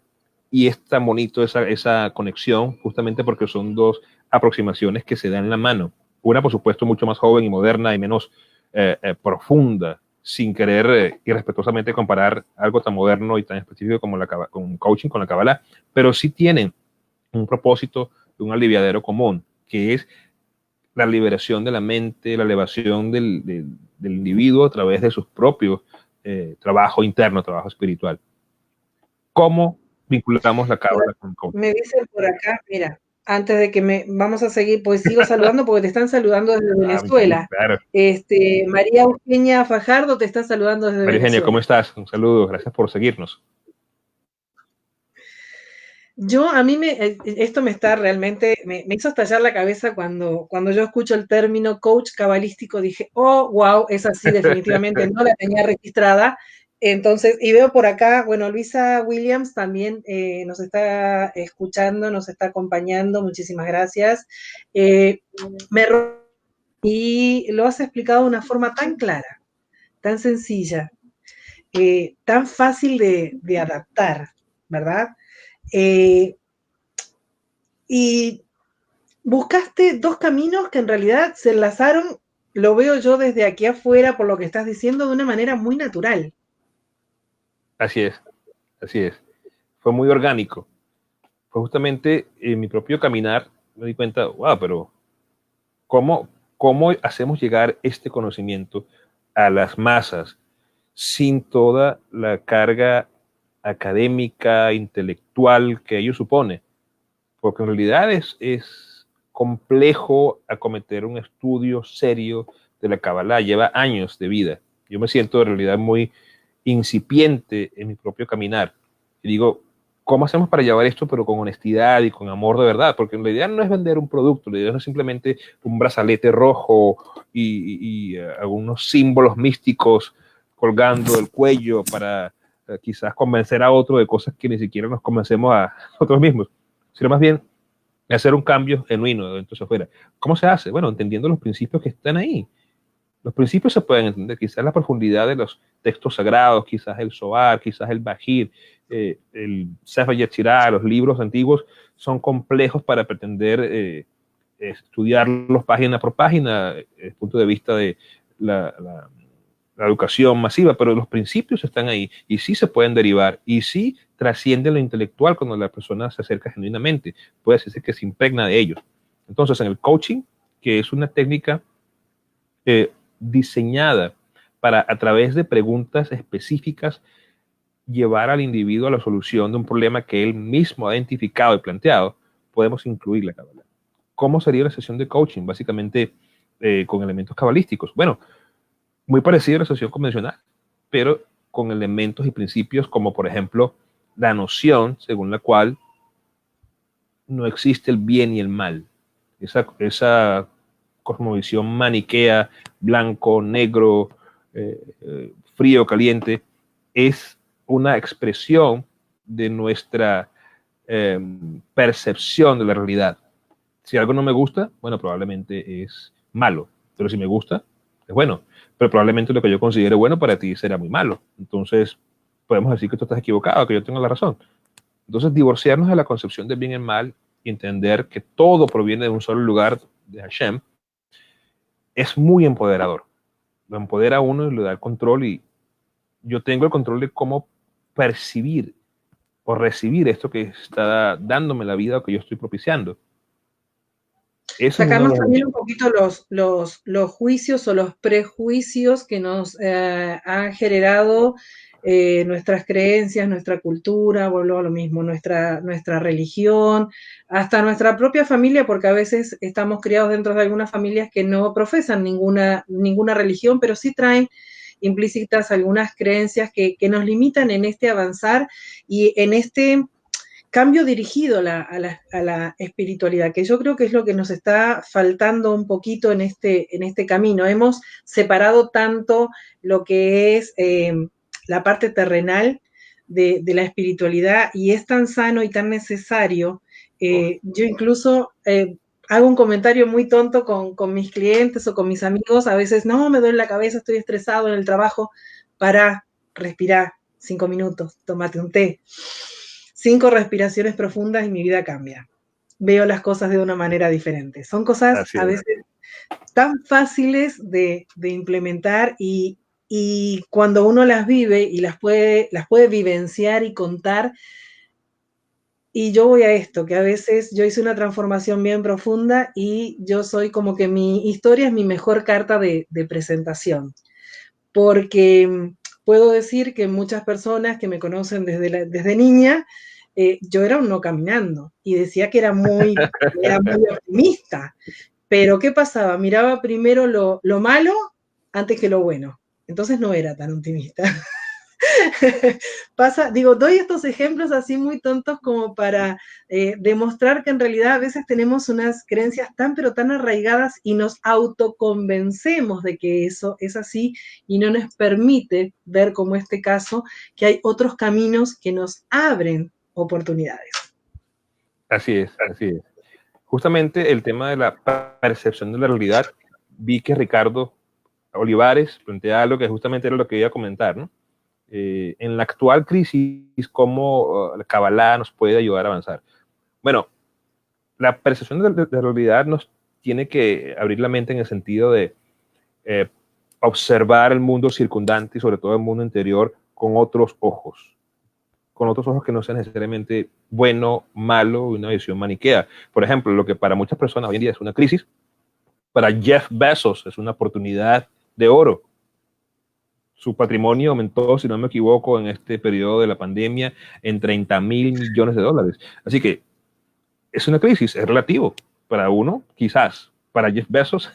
y es tan bonito esa conexión justamente porque son dos aproximaciones que se dan en la mano. Una, por supuesto, mucho más joven y moderna y menos profunda, sin querer irrespetuosamente comparar algo tan moderno y tan específico como con coaching con la Cábala, pero sí tienen un propósito de un aliviadero común, que es la liberación de la mente, la elevación del individuo a través de sus propios trabajo interno, trabajo espiritual. ¿Cómo vinculamos la Cábala con el coaching? Me dicen por acá, mira, antes de que vamos a seguir, pues sigo saludando porque te están saludando desde Venezuela. Claro. María Eugenia Fajardo te está saludando desde María Eugenia, Venezuela. ¿cómo estás? Un saludo, gracias por seguirnos. Esto me está realmente, me hizo estallar la cabeza cuando yo escucho el término coach cabalístico, dije, oh, wow, es así, definitivamente no la tenía registrada. Entonces, y veo por acá, bueno, Luisa Williams también nos está escuchando, nos está acompañando, muchísimas gracias. Y lo has explicado de una forma tan clara, tan sencilla, tan fácil de adaptar, ¿verdad? Y buscaste dos caminos que en realidad se enlazaron, lo veo yo desde aquí afuera, por lo que estás diciendo, de una manera muy natural. Así es, así es. Fue muy orgánico. Fue justamente en mi propio caminar, me di cuenta, wow, pero ¿cómo hacemos llegar este conocimiento a las masas sin toda la carga académica, intelectual que ello supone? Porque en realidad es complejo acometer un estudio serio de la Kabbalah, lleva años de vida. Yo me siento en realidad muy incipiente en mi propio caminar. Y digo, ¿cómo hacemos para llevar esto pero con honestidad y con amor de verdad? Porque en realidad no es vender un producto, la idea no es simplemente un brazalete rojo y algunos símbolos místicos colgando del cuello para quizás convencer a otro de cosas que ni siquiera nos convencemos a nosotros mismos, sino más bien hacer un cambio genuino de dentro hacia afuera. ¿Cómo se hace? Bueno, entendiendo los principios que están ahí. Los principios se pueden entender, quizás la profundidad de los textos sagrados, quizás el Zohar, quizás el Bajir, el Sefer Yetzirah, los libros antiguos son complejos para pretender estudiarlos página por página desde el punto de vista de la educación masiva, pero los principios están ahí y sí se pueden derivar y sí trasciende lo intelectual cuando la persona se acerca genuinamente, puede decirse que se impregna de ellos. Entonces, en el coaching, que es una técnica diseñada para, a través de preguntas específicas, llevar al individuo a la solución de un problema que él mismo ha identificado y planteado, podemos incluir la Kabbalah. ¿Cómo sería una sesión de coaching? Básicamente con elementos cabalísticos. Bueno, muy parecido a la sesión convencional, pero con elementos y principios como, por ejemplo, la noción según la cual no existe el bien y el mal. Esa cosmovisión maniquea, blanco, negro, frío, caliente, es una expresión de nuestra percepción de la realidad. Si algo no me gusta, bueno, probablemente es malo, pero si me gusta, es bueno. Pero probablemente lo que yo considere bueno para ti será muy malo. Entonces, podemos decir que tú estás equivocado, que yo tengo la razón. Entonces, divorciarnos de la concepción del bien y el mal y entender que todo proviene de un solo lugar, de Hashem, es muy empoderador. Lo empodera a uno y le da el control, y yo tengo el control de cómo percibir o recibir esto que está dándome la vida o que yo estoy propiciando. Eso es Sacarnos también un poquito los juicios o los prejuicios que nos han generado nuestras creencias, nuestra cultura, vuelvo a lo mismo, nuestra religión, hasta nuestra propia familia, porque a veces estamos criados dentro de algunas familias que no profesan ninguna religión, pero sí traen implícitas algunas creencias que nos limitan en este avanzar y en este cambio dirigido a la espiritualidad, que yo creo que es lo que nos está faltando un poquito en este camino. Hemos separado tanto lo que es la parte terrenal de la espiritualidad, y es tan sano y tan necesario. Yo incluso hago un comentario muy tonto con mis clientes o con mis amigos. A veces, no, me duele la cabeza, estoy estresado en el trabajo. Para, respirar 5 minutos, tómate un té. 5 respiraciones profundas y mi vida cambia. Veo las cosas de una manera diferente. Son cosas a veces tan fáciles de implementar, y cuando uno las vive y las puede vivenciar y contar. Y yo voy a esto, que a veces yo hice una transformación bien profunda y yo soy como que mi historia es mi mejor carta de presentación. Porque puedo decir que muchas personas que me conocen desde niña, yo era un no caminando y decía que era muy optimista. Pero ¿qué pasaba? Miraba primero lo malo antes que lo bueno. Entonces no era tan optimista. Doy estos ejemplos así muy tontos como para demostrar que en realidad a veces tenemos unas creencias tan pero tan arraigadas y nos autoconvencemos de que eso es así, y no nos permite ver, como este caso, que hay otros caminos que nos abren oportunidades. Así es, así es. Justamente el tema de la percepción de la realidad, vi que Ricardo Olivares plantea algo que justamente era lo que iba a comentar, ¿no? En la actual crisis, cómo la Kabbalah nos puede ayudar a avanzar. Bueno, la percepción de la realidad nos tiene que abrir la mente en el sentido de observar el mundo circundante y sobre todo el mundo interior con otros ojos que no sean necesariamente bueno, malo, una visión maniquea. Por ejemplo, lo que para muchas personas hoy en día es una crisis, para Jeff Bezos es una oportunidad de oro. Su patrimonio aumentó, si no me equivoco, en este periodo de la pandemia en $30 mil millones. Así que es una crisis, es relativo. Para uno, quizás. Para Jeff Bezos,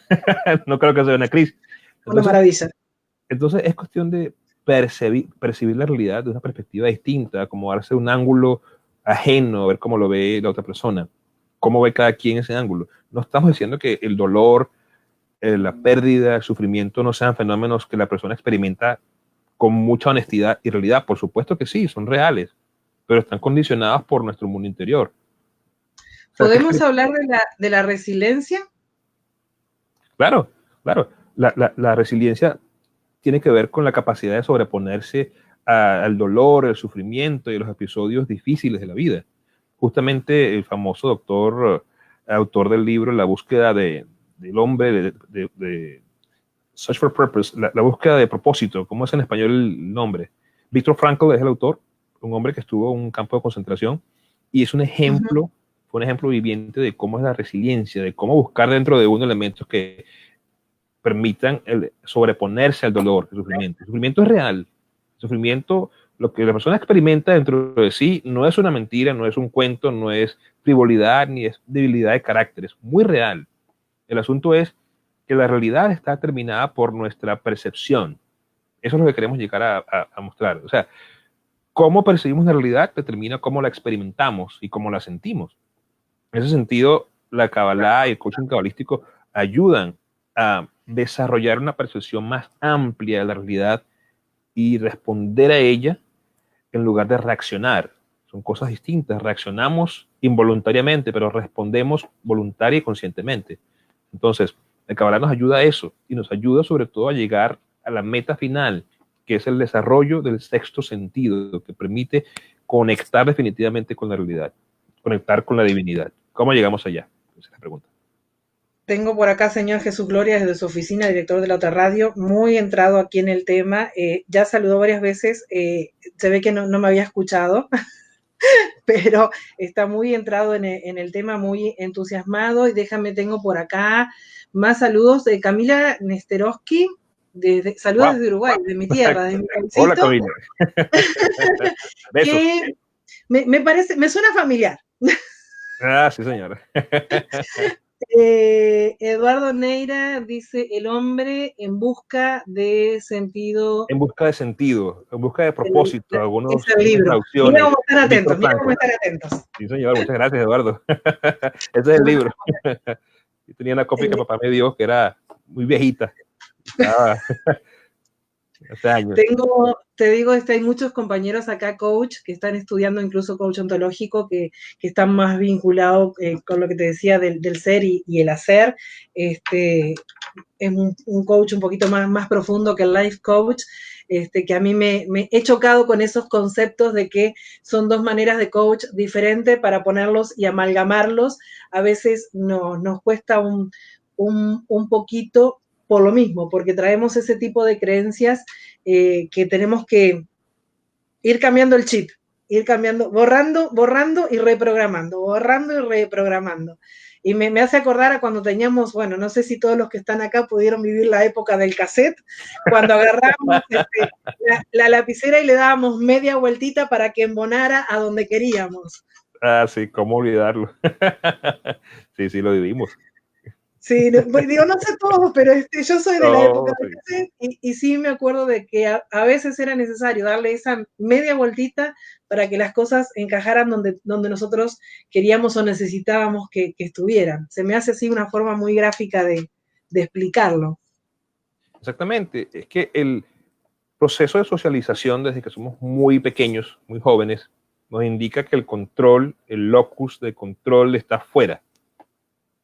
no creo que sea una crisis. Entonces, una maravilla. Entonces es cuestión de percibir la realidad de una perspectiva distinta, como darse un ángulo ajeno, a ver cómo lo ve la otra persona, cómo ve cada quien ese ángulo. No estamos diciendo que el dolor, la pérdida, el sufrimiento no sean fenómenos que la persona experimenta con mucha honestidad y realidad. Por supuesto que sí, son reales, pero están condicionados por nuestro mundo interior. O sea, ¿podemos hablar de la resiliencia? Claro, claro. La resiliencia tiene que ver con la capacidad de sobreponerse al dolor, el sufrimiento y los episodios difíciles de la vida. Justamente el famoso autor del libro La búsqueda del hombre, de Search for Purpose, la búsqueda de propósito, ¿cómo es en español el nombre? Viktor Frankl es el autor, un hombre que estuvo en un campo de concentración, y es un ejemplo, fue un ejemplo viviente de cómo es la resiliencia, de cómo buscar dentro de uno elementos que permitan sobreponerse al dolor, al sufrimiento. El sufrimiento es real. El sufrimiento, lo que la persona experimenta dentro de sí, no es una mentira, no es un cuento, no es frivolidad, ni es debilidad de carácter, es muy real. El asunto es que la realidad está determinada por nuestra percepción. Eso es lo que queremos llegar a mostrar. O sea, cómo percibimos la realidad determina cómo la experimentamos y cómo la sentimos. En ese sentido, la Kabbalah y el coaching cabalístico ayudan a desarrollar una percepción más amplia de la realidad y responder a ella en lugar de reaccionar. Son cosas distintas. Reaccionamos involuntariamente, pero respondemos voluntaria y conscientemente. Entonces, el Kabbalah nos ayuda a eso y nos ayuda sobre todo a llegar a la meta final, que es el desarrollo del sexto sentido, que permite conectar definitivamente con la realidad, conectar con la divinidad. ¿Cómo llegamos allá? Esa es la pregunta. Tengo por acá, señor Jesús Gloria, desde su oficina, director de la otra radio, muy entrado aquí en el tema. Ya saludó varias veces, se ve que no me había escuchado, pero está muy entrado en el tema, muy entusiasmado. Y déjame, tengo por acá más saludos de Camila Nesterowski. Saludos desde Uruguay, de mi tierra, de mi paisito. Hola, Camila. Besos. Que me parece, me suena familiar. Ah, sí, señora. Eduardo Neira dice: el hombre en busca de sentido. En busca de sentido, en busca de propósito, algunas es el libro. traducciones. Mira, vamos a estar atentos, mira, vamos a estar atentos. Sí, señor, muchas gracias, Eduardo. Ese es el libro. Yo tenía una copia que papá me dio que era muy viejita. Hace años. Te digo, hay muchos compañeros acá, coach, que están estudiando incluso coach ontológico, que están más vinculados con lo que te decía del ser y el hacer. Es un coach un poquito más profundo que el life coach, que a mí me he chocado con esos conceptos de que son dos maneras de coach diferentes para ponerlos y amalgamarlos. A veces nos cuesta un poquito por lo mismo, porque traemos ese tipo de creencias que tenemos que ir cambiando el chip, ir cambiando, borrando y reprogramando, borrando y reprogramando. Y me hace acordar a cuando teníamos, bueno, no sé si todos los que están acá pudieron vivir la época del cassette, cuando agarrábamos la lapicera y le dábamos media vueltita para que embonara a donde queríamos. Ah, sí, cómo olvidarlo. Sí, lo vivimos. Sí, digo, no sé todos, pero yo soy de la época del cassette y sí me acuerdo de que a veces era necesario darle esa media vueltita para que las cosas encajaran donde nosotros queríamos o necesitábamos que estuvieran. Se me hace así una forma muy gráfica de explicarlo. Exactamente, es que el proceso de socialización desde que somos muy pequeños, muy jóvenes, nos indica que el control, el locus de control está fuera,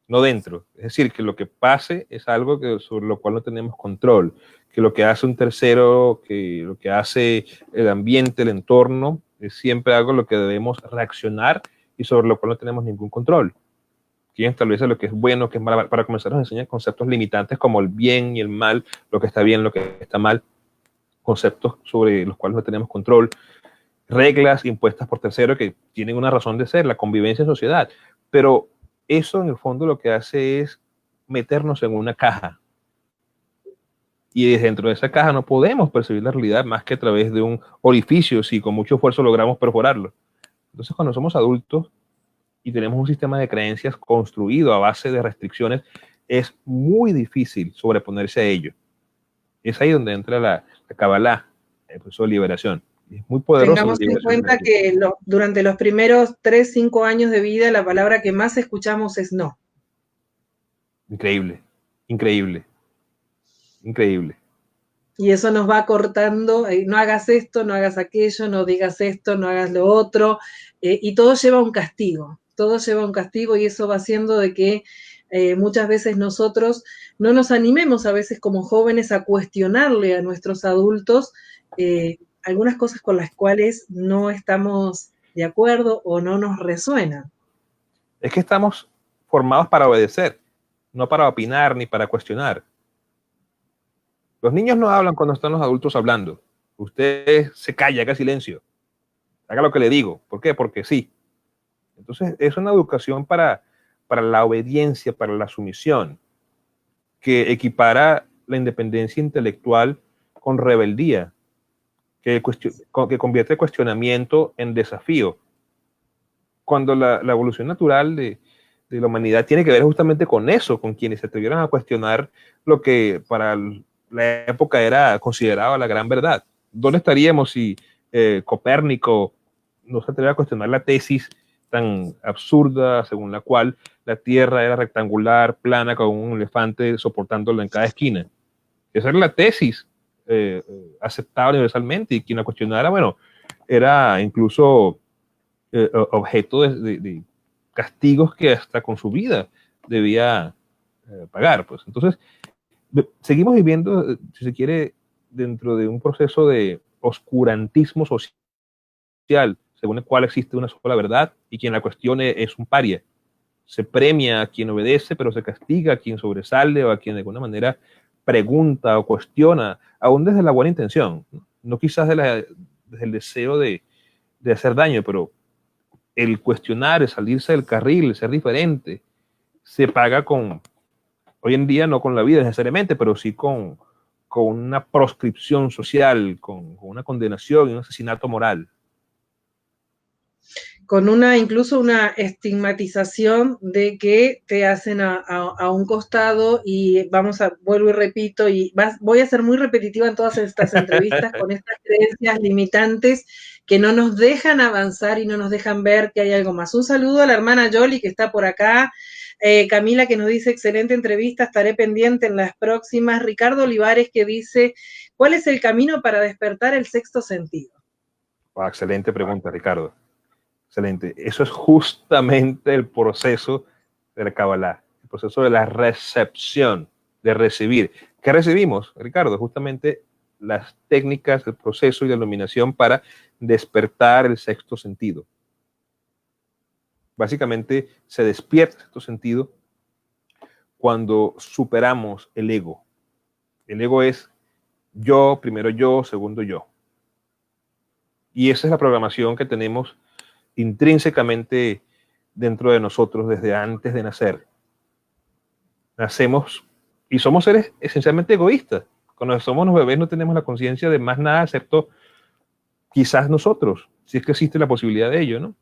no dentro. Es decir, que lo que pase es algo sobre lo cual no tenemos control, que lo que hace un tercero, que lo que hace el ambiente, el entorno, es siempre algo a lo que debemos reaccionar y sobre lo cual no tenemos ningún control. Quien establece lo que es bueno, que es malo. Para comenzar nos enseñan conceptos limitantes como el bien y el mal, lo que está bien, lo que está mal, conceptos sobre los cuales no tenemos control, reglas impuestas por terceros que tienen una razón de ser, la convivencia en sociedad, pero eso en el fondo lo que hace es meternos en una caja. Y dentro de esa caja no podemos percibir la realidad más que a través de un orificio, si con mucho esfuerzo logramos perforarlo. Entonces, cuando somos adultos y tenemos un sistema de creencias construido a base de restricciones, es muy difícil sobreponerse a ello. Es ahí donde entra la Kabbalah, el proceso de liberación. Es muy poderoso. Tengamos en cuenta que durante los primeros 3-5 años de vida, la palabra que más escuchamos es no. Increíble, increíble, increíble. Y eso nos va cortando, no hagas esto, no hagas aquello, no digas esto, no hagas lo otro, y todo lleva un castigo, y eso va haciendo de que muchas veces nosotros no nos animemos a veces como jóvenes a cuestionarle a nuestros adultos algunas cosas con las cuales no estamos de acuerdo o no nos resuenan. Es que estamos formados para obedecer, no para opinar ni para cuestionar. Los niños no hablan cuando están los adultos hablando. Usted se calla, haga silencio. Haga lo que le digo. ¿Por qué? Porque sí. Entonces, es una educación para la obediencia, para la sumisión, que equipara la independencia intelectual con rebeldía, que convierte el cuestionamiento en desafío. Cuando la evolución natural de la humanidad tiene que ver justamente con eso, con quienes se atrevieron a cuestionar lo que para la época era considerada la gran verdad. ¿Dónde estaríamos si Copérnico no se atrevía a cuestionar la tesis tan absurda según la cual la Tierra era rectangular, plana, con un elefante soportándolo en cada esquina? Esa era la tesis aceptada universalmente, y quien la cuestionara, bueno, era incluso objeto de castigos que hasta con su vida debía pagar. Pues. Entonces, seguimos viviendo, si se quiere, dentro de un proceso de oscurantismo social, según el cual existe una sola verdad y quien la cuestione es un paria. Se premia a quien obedece, pero se castiga a quien sobresale o a quien de alguna manera pregunta o cuestiona, aún desde la buena intención, no quizás desde el deseo de hacer daño, pero el cuestionar, el salirse del carril, el ser diferente, se paga con, hoy en día no con la vida necesariamente, pero sí con una proscripción social, con una condenación y un asesinato moral. Con incluso una estigmatización de que te hacen a un costado y vuelvo y repito, y voy a ser muy repetitiva en todas estas entrevistas con estas creencias limitantes que no nos dejan avanzar y no nos dejan ver que hay algo más. Un saludo a la hermana Yoli que está por acá, Camila que nos dice excelente entrevista, estaré pendiente en las próximas, Ricardo Olivares que dice, ¿cuál es el camino para despertar el sexto sentido? Excelente pregunta, Ricardo. Excelente. Eso es justamente el proceso de la Kabbalah, el proceso de la recepción, de recibir. ¿Qué recibimos, Ricardo? Justamente las técnicas, el proceso y la iluminación para despertar el sexto sentido. Básicamente se despierta el sexto sentido cuando superamos el ego. El ego es yo, primero yo, segundo yo. Y esa es la programación que tenemos intrínsecamente dentro de nosotros desde antes de nacer. Nacemos y somos seres esencialmente egoístas. Cuando somos los bebés no tenemos la conciencia de más nada excepto quizás nosotros, si es que existe la posibilidad de ello, ¿no?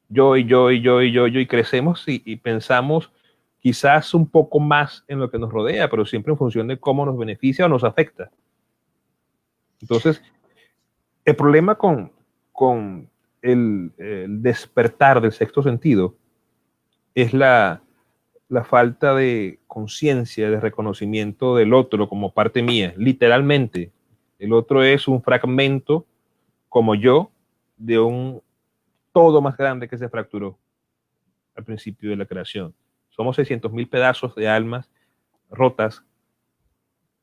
Yo y yo y yo y yo, y crecemos y pensamos quizás un poco más en lo que nos rodea, pero siempre en función de cómo nos beneficia o nos afecta. Entonces, el problema con el despertar del sexto sentido es la falta de conciencia, de reconocimiento del otro como parte mía, literalmente. El otro es un fragmento, como yo, de un todo más grande que se fracturó al principio de la creación. Somos 600.000 pedazos de almas rotas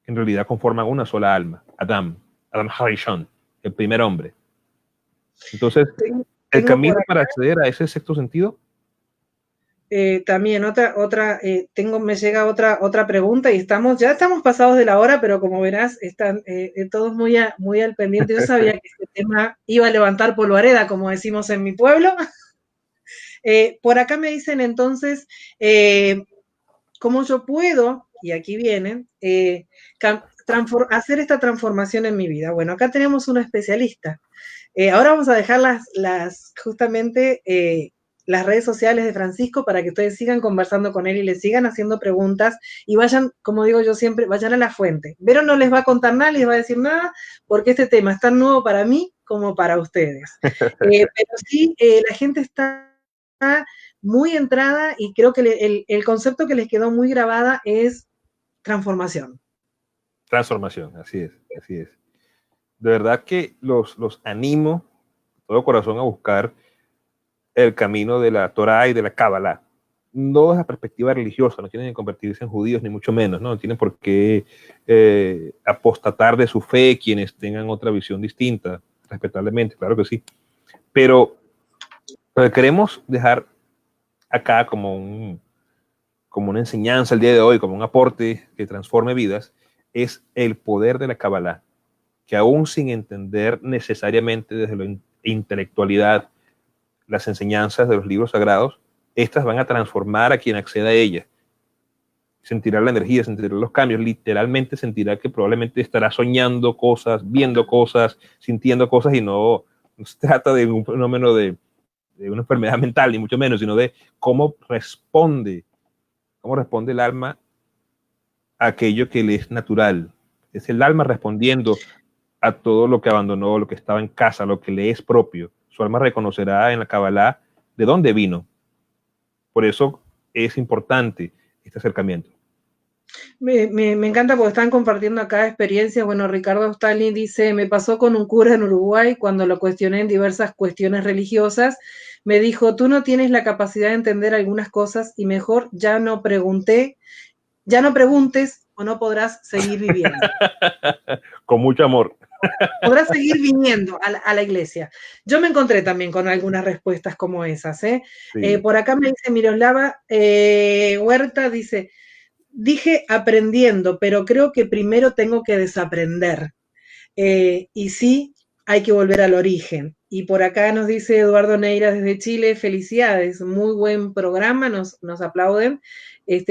que en realidad conforman una sola alma, Adam Harishon, el primer hombre. Entonces, el camino para acceder a ese sexto sentido. También me llega otra pregunta y ya estamos pasados de la hora, pero como verás, están todos muy al pendiente. Yo sabía que este tema iba a levantar polvareda, como decimos en mi pueblo. Por acá me dicen entonces, ¿cómo yo puedo, y aquí vienen, hacer esta transformación en mi vida? Bueno, acá tenemos una especialista. Ahora vamos a dejar justamente las redes sociales de Francisco para que ustedes sigan conversando con él y le sigan haciendo preguntas y vayan, como digo yo siempre, vayan a la fuente. Vero no les va a contar nada, les va a decir nada, porque este tema es tan nuevo para mí como para ustedes. Pero sí, la gente está muy entrada y creo que el concepto que les quedó muy grabada es transformación. Transformación, así es, así es. De verdad que los animo de todo corazón a buscar el camino de la Torá y de la Kabbalah. No desde la perspectiva religiosa, no tienen que convertirse en judíos, ni mucho menos, ¿no? No tienen por qué apostatar de su fe quienes tengan otra visión distinta, respetablemente, claro que sí. Pero lo que queremos dejar acá como una enseñanza el día de hoy, como un aporte que transforme vidas, es el poder de la Kabbalah, que aún sin entender necesariamente desde la intelectualidad las enseñanzas de los libros sagrados, estas van a transformar a quien acceda a ellas. Sentirá la energía, sentirá los cambios, literalmente sentirá que probablemente estará soñando cosas, viendo cosas, sintiendo cosas, y no se trata de un fenómeno de una enfermedad mental, ni mucho menos, sino de cómo responde el alma a aquello que le es natural, Es el alma respondiendo a todo lo que abandonó, lo que estaba en casa, lo que le es propio. Su alma reconocerá en la Kabbalah de dónde vino. Por eso es importante este acercamiento. Me encanta porque están compartiendo acá experiencias. Bueno, Ricardo Stalin dice, me pasó con un cura en Uruguay cuando lo cuestioné en diversas cuestiones religiosas. Me dijo, tú no tienes la capacidad de entender algunas cosas y mejor ya no preguntes o no podrás seguir viviendo. Con mucho amor. Podrás seguir viniendo a la iglesia. Yo me encontré también con algunas respuestas como esas. Sí. Por acá me dice Miroslava Huerta, dice, dije aprendiendo, pero creo que primero tengo que desaprender. Y sí, hay que volver al origen. Y por acá nos dice Eduardo Neira desde Chile, felicidades, muy buen programa, nos aplauden.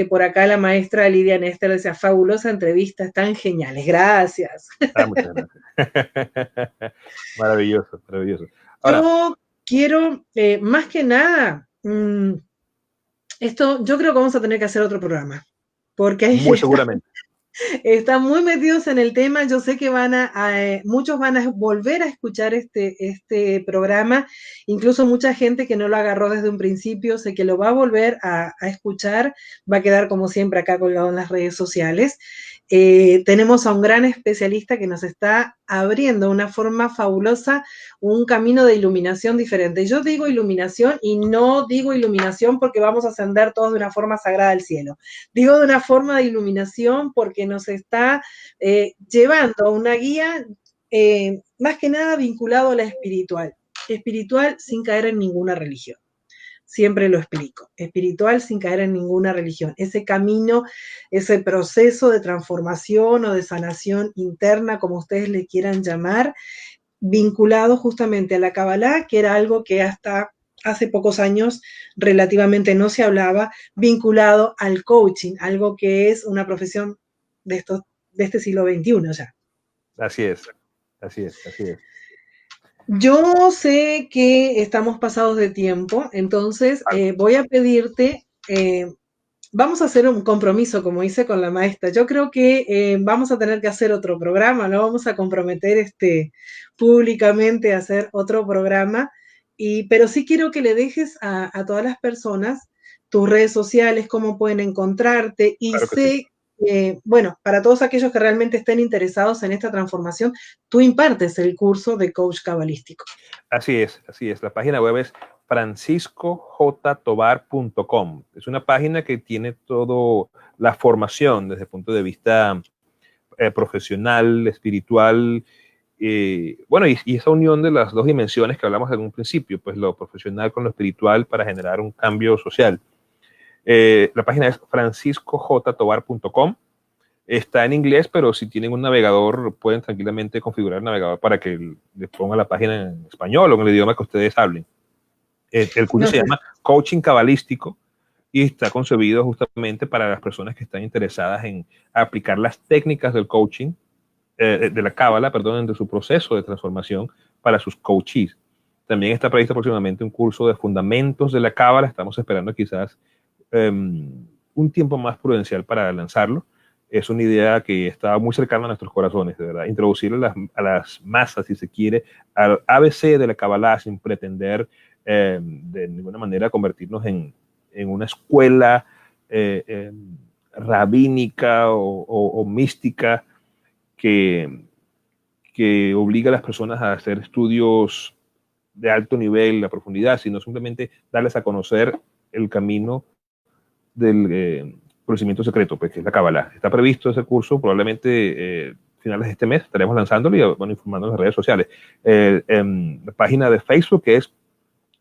Por acá la maestra Lidia Néstor decía, fabulosa entrevista, están geniales, gracias. Muchas gracias. Maravilloso, maravilloso. Ahora, Yo quiero, más que nada, esto, yo creo que vamos a tener que hacer otro programa, porque ahí muy seguramente. están muy metidos en el tema. Yo sé que muchos van a volver a escuchar este programa, incluso mucha gente que no lo agarró desde un principio, sé que lo va a volver a escuchar, va a quedar como siempre acá colgado en las redes sociales. Tenemos a un gran especialista que nos está abriendo una forma fabulosa, un camino de iluminación diferente. Yo digo iluminación y no digo iluminación porque vamos a ascender todos de una forma sagrada al cielo. Digo de una forma de iluminación porque nos está llevando a una guía más que nada vinculado a la espiritual sin caer en ninguna religión. Siempre lo explico, espiritual sin caer en ninguna religión. Ese camino, ese proceso de transformación o de sanación interna, como ustedes le quieran llamar, vinculado justamente a la Kabbalah, que era algo que hasta hace pocos años relativamente no se hablaba, vinculado al coaching, algo que es una profesión de este siglo XXI ya. Así es, así es, así es. Yo sé que estamos pasados de tiempo, entonces voy a pedirte, vamos a hacer un compromiso, como hice con la maestra. Yo creo que vamos a tener que hacer otro programa, ¿no? Vamos a comprometer públicamente a hacer otro programa, pero sí quiero que le dejes a todas las personas tus redes sociales, cómo pueden encontrarte, y Claro que sí. sé, bueno, para todos aquellos que realmente estén interesados en esta transformación, tú impartes el curso de coach cabalístico. Así es, así es. La página web es franciscojtobar.com. Es una página que tiene toda la formación desde el punto de vista profesional, espiritual, bueno, y esa unión de las dos dimensiones que hablamos en un principio, pues lo profesional con lo espiritual para generar un cambio social. La página es franciscojtobar.com. Está en inglés, pero si tienen un navegador, pueden tranquilamente configurar el navegador para que les ponga la página en español o en el idioma que ustedes hablen. El curso se llama Coaching Cabalístico y está concebido justamente para las personas que están interesadas en aplicar las técnicas del coaching, de la Cábala, perdón, de su proceso de transformación para sus coaches. También está previsto próximamente un curso de fundamentos de la Cábala. Estamos esperando quizás un tiempo más prudencial para lanzarlo. Es una idea que está muy cercana a nuestros corazones, de verdad. Introducir a las masas, si se quiere, al ABC de la Kabbalah sin pretender de ninguna manera convertirnos en una escuela rabínica o mística que obliga a las personas a hacer estudios de alto nivel, a profundidad, sino simplemente darles a conocer el camino del conocimiento secreto, pues, que es la Kabbalah. Está previsto ese curso, probablemente finales de este mes estaremos lanzándolo y bueno, informando en las redes sociales. La página de Facebook, que es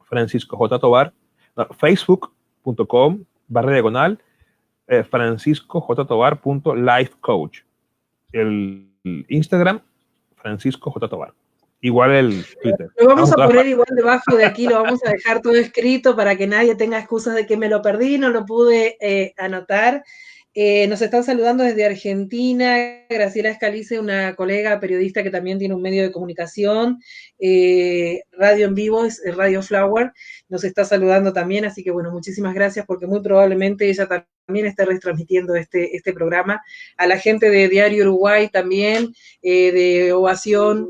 Francisco J. Tobar, no, facebook.com/diagonal franciscojtobar.lifecoach. El Instagram, Francisco J. Tobar. Igual el Twitter. Lo vamos a poner igual debajo de aquí, lo vamos a dejar todo escrito para que nadie tenga excusas de que me lo perdí, no lo pude anotar. Nos están saludando desde Argentina, Graciela Escalice, una colega periodista que también tiene un medio de comunicación, radio en vivo, es Radio Flower, nos está saludando también, así que bueno, muchísimas gracias porque muy probablemente ella también también está retransmitiendo este programa, a la gente de Diario Uruguay también, de Ovación,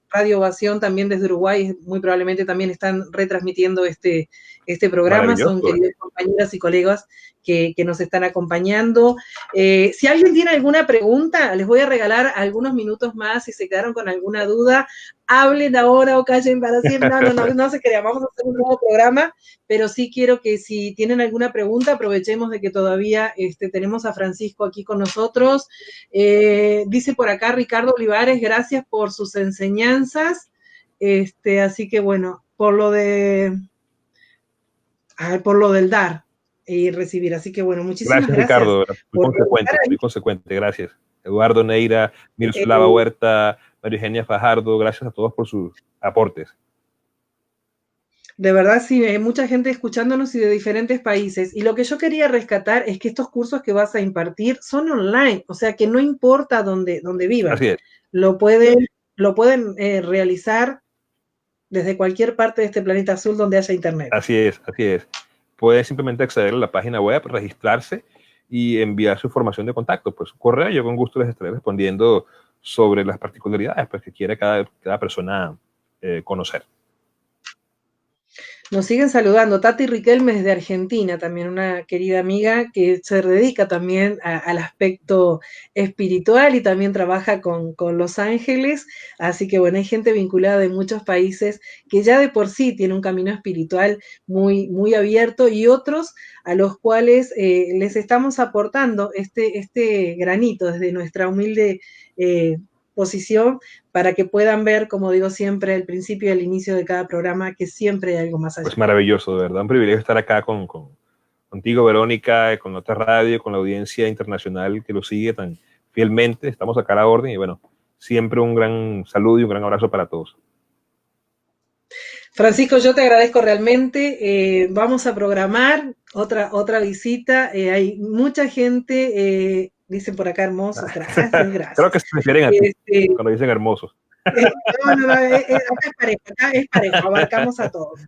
Radio Ovación también desde Uruguay, muy probablemente también están retransmitiendo este programa, son queridos compañeras y colegas que nos están acompañando. Si alguien tiene alguna pregunta, les voy a regalar algunos minutos más, si se quedaron con alguna duda, hablen ahora o callen para siempre, no se crean, vamos a hacer un nuevo programa, pero sí quiero que si tienen alguna pregunta, aprovechemos de que todavía tenemos a Francisco aquí con nosotros. Dice por acá Ricardo Olivares, gracias por sus enseñanzas, así que bueno, por lo del dar y recibir, así que bueno, muchísimas gracias. Ricardo, muy consecuente, gracias. Eduardo Neira, Miroslava Huerta, María Eugenia Fajardo, gracias a todos por sus aportes. De verdad, sí, hay mucha gente escuchándonos y de diferentes países. Y lo que yo quería rescatar es que estos cursos que vas a impartir son online, o sea que no importa dónde vivan. Así es. Lo pueden realizar desde cualquier parte de este planeta azul donde haya internet. Así es. Pueden simplemente acceder a la página web, registrarse y enviar su información de contacto, pues su correo. Yo con gusto les estaré respondiendo sobre las particularidades pues, que quiere cada persona conocer. Nos siguen saludando Tati Riquelme desde Argentina, también una querida amiga que se dedica también al aspecto espiritual y también trabaja con los ángeles, así que bueno, hay gente vinculada de muchos países que ya de por sí tiene un camino espiritual muy, muy abierto y otros a los cuales les estamos aportando este granito desde nuestra humilde posición para que puedan ver, como digo siempre, al principio y al inicio de cada programa, que siempre hay algo más allá. Pues maravilloso, de verdad, un privilegio estar acá contigo, Verónica, con otra radio, con la audiencia internacional que lo sigue tan fielmente. Estamos acá a la orden y bueno, siempre un gran saludo y un gran abrazo para todos. Francisco, yo te agradezco realmente. Vamos a programar otra visita. Hay mucha gente, dicen por acá hermosos. Gracias. Creo que se refieren a ti cuando dicen hermosos. No, es parejo, abarcamos a todos.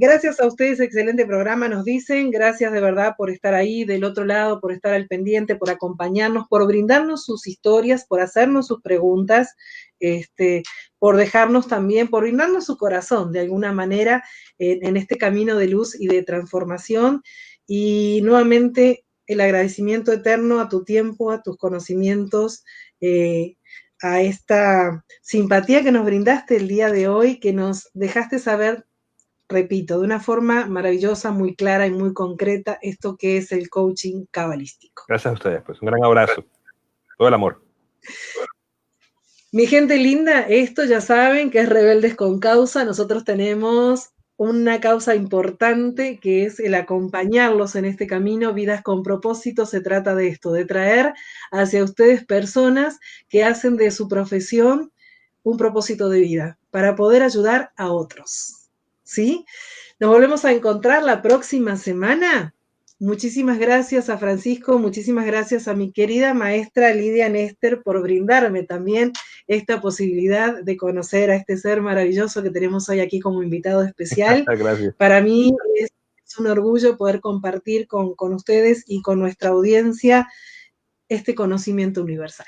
Gracias a ustedes, excelente programa, nos dicen, gracias de verdad por estar ahí del otro lado, por estar al pendiente, por acompañarnos, por brindarnos sus historias, por hacernos sus preguntas, por dejarnos también, por brindarnos su corazón de alguna manera en este camino de luz y de transformación. Y nuevamente el agradecimiento eterno a tu tiempo, a tus conocimientos, a esta simpatía que nos brindaste el día de hoy, que nos dejaste saber, repito, de una forma maravillosa, muy clara y muy concreta, esto que es el coaching cabalístico. Gracias a ustedes, pues un gran abrazo, todo el amor. Mi gente linda, esto ya saben que es Rebeldes con Causa. Nosotros tenemos una causa importante que es el acompañarlos en este camino, Vidas con Propósito. Se trata de esto, de traer hacia ustedes personas que hacen de su profesión un propósito de vida para poder ayudar a otros. ¿Sí? Nos volvemos a encontrar la próxima semana. Muchísimas gracias a Francisco, muchísimas gracias a mi querida maestra Lidia Nester por brindarme también esta posibilidad de conocer a este ser maravilloso que tenemos hoy aquí como invitado especial. Gracias. Para mí es un orgullo poder compartir con ustedes y con nuestra audiencia este conocimiento universal.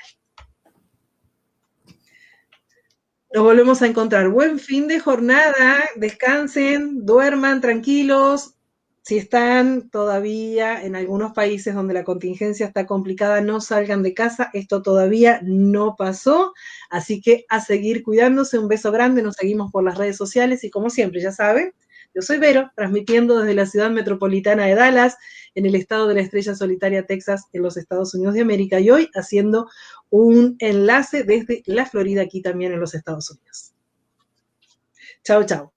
Nos volvemos a encontrar. Buen fin de jornada, descansen, duerman tranquilos. Si están todavía en algunos países donde la contingencia está complicada, no salgan de casa. Esto todavía no pasó, así que a seguir cuidándose. Un beso grande, nos seguimos por las redes sociales y como siempre, ya saben, yo soy Vero, transmitiendo desde la ciudad metropolitana de Dallas, en el estado de la Estrella Solitaria, Texas, en los Estados Unidos de América, y hoy haciendo un enlace desde la Florida, aquí también en los Estados Unidos. Chao, chao.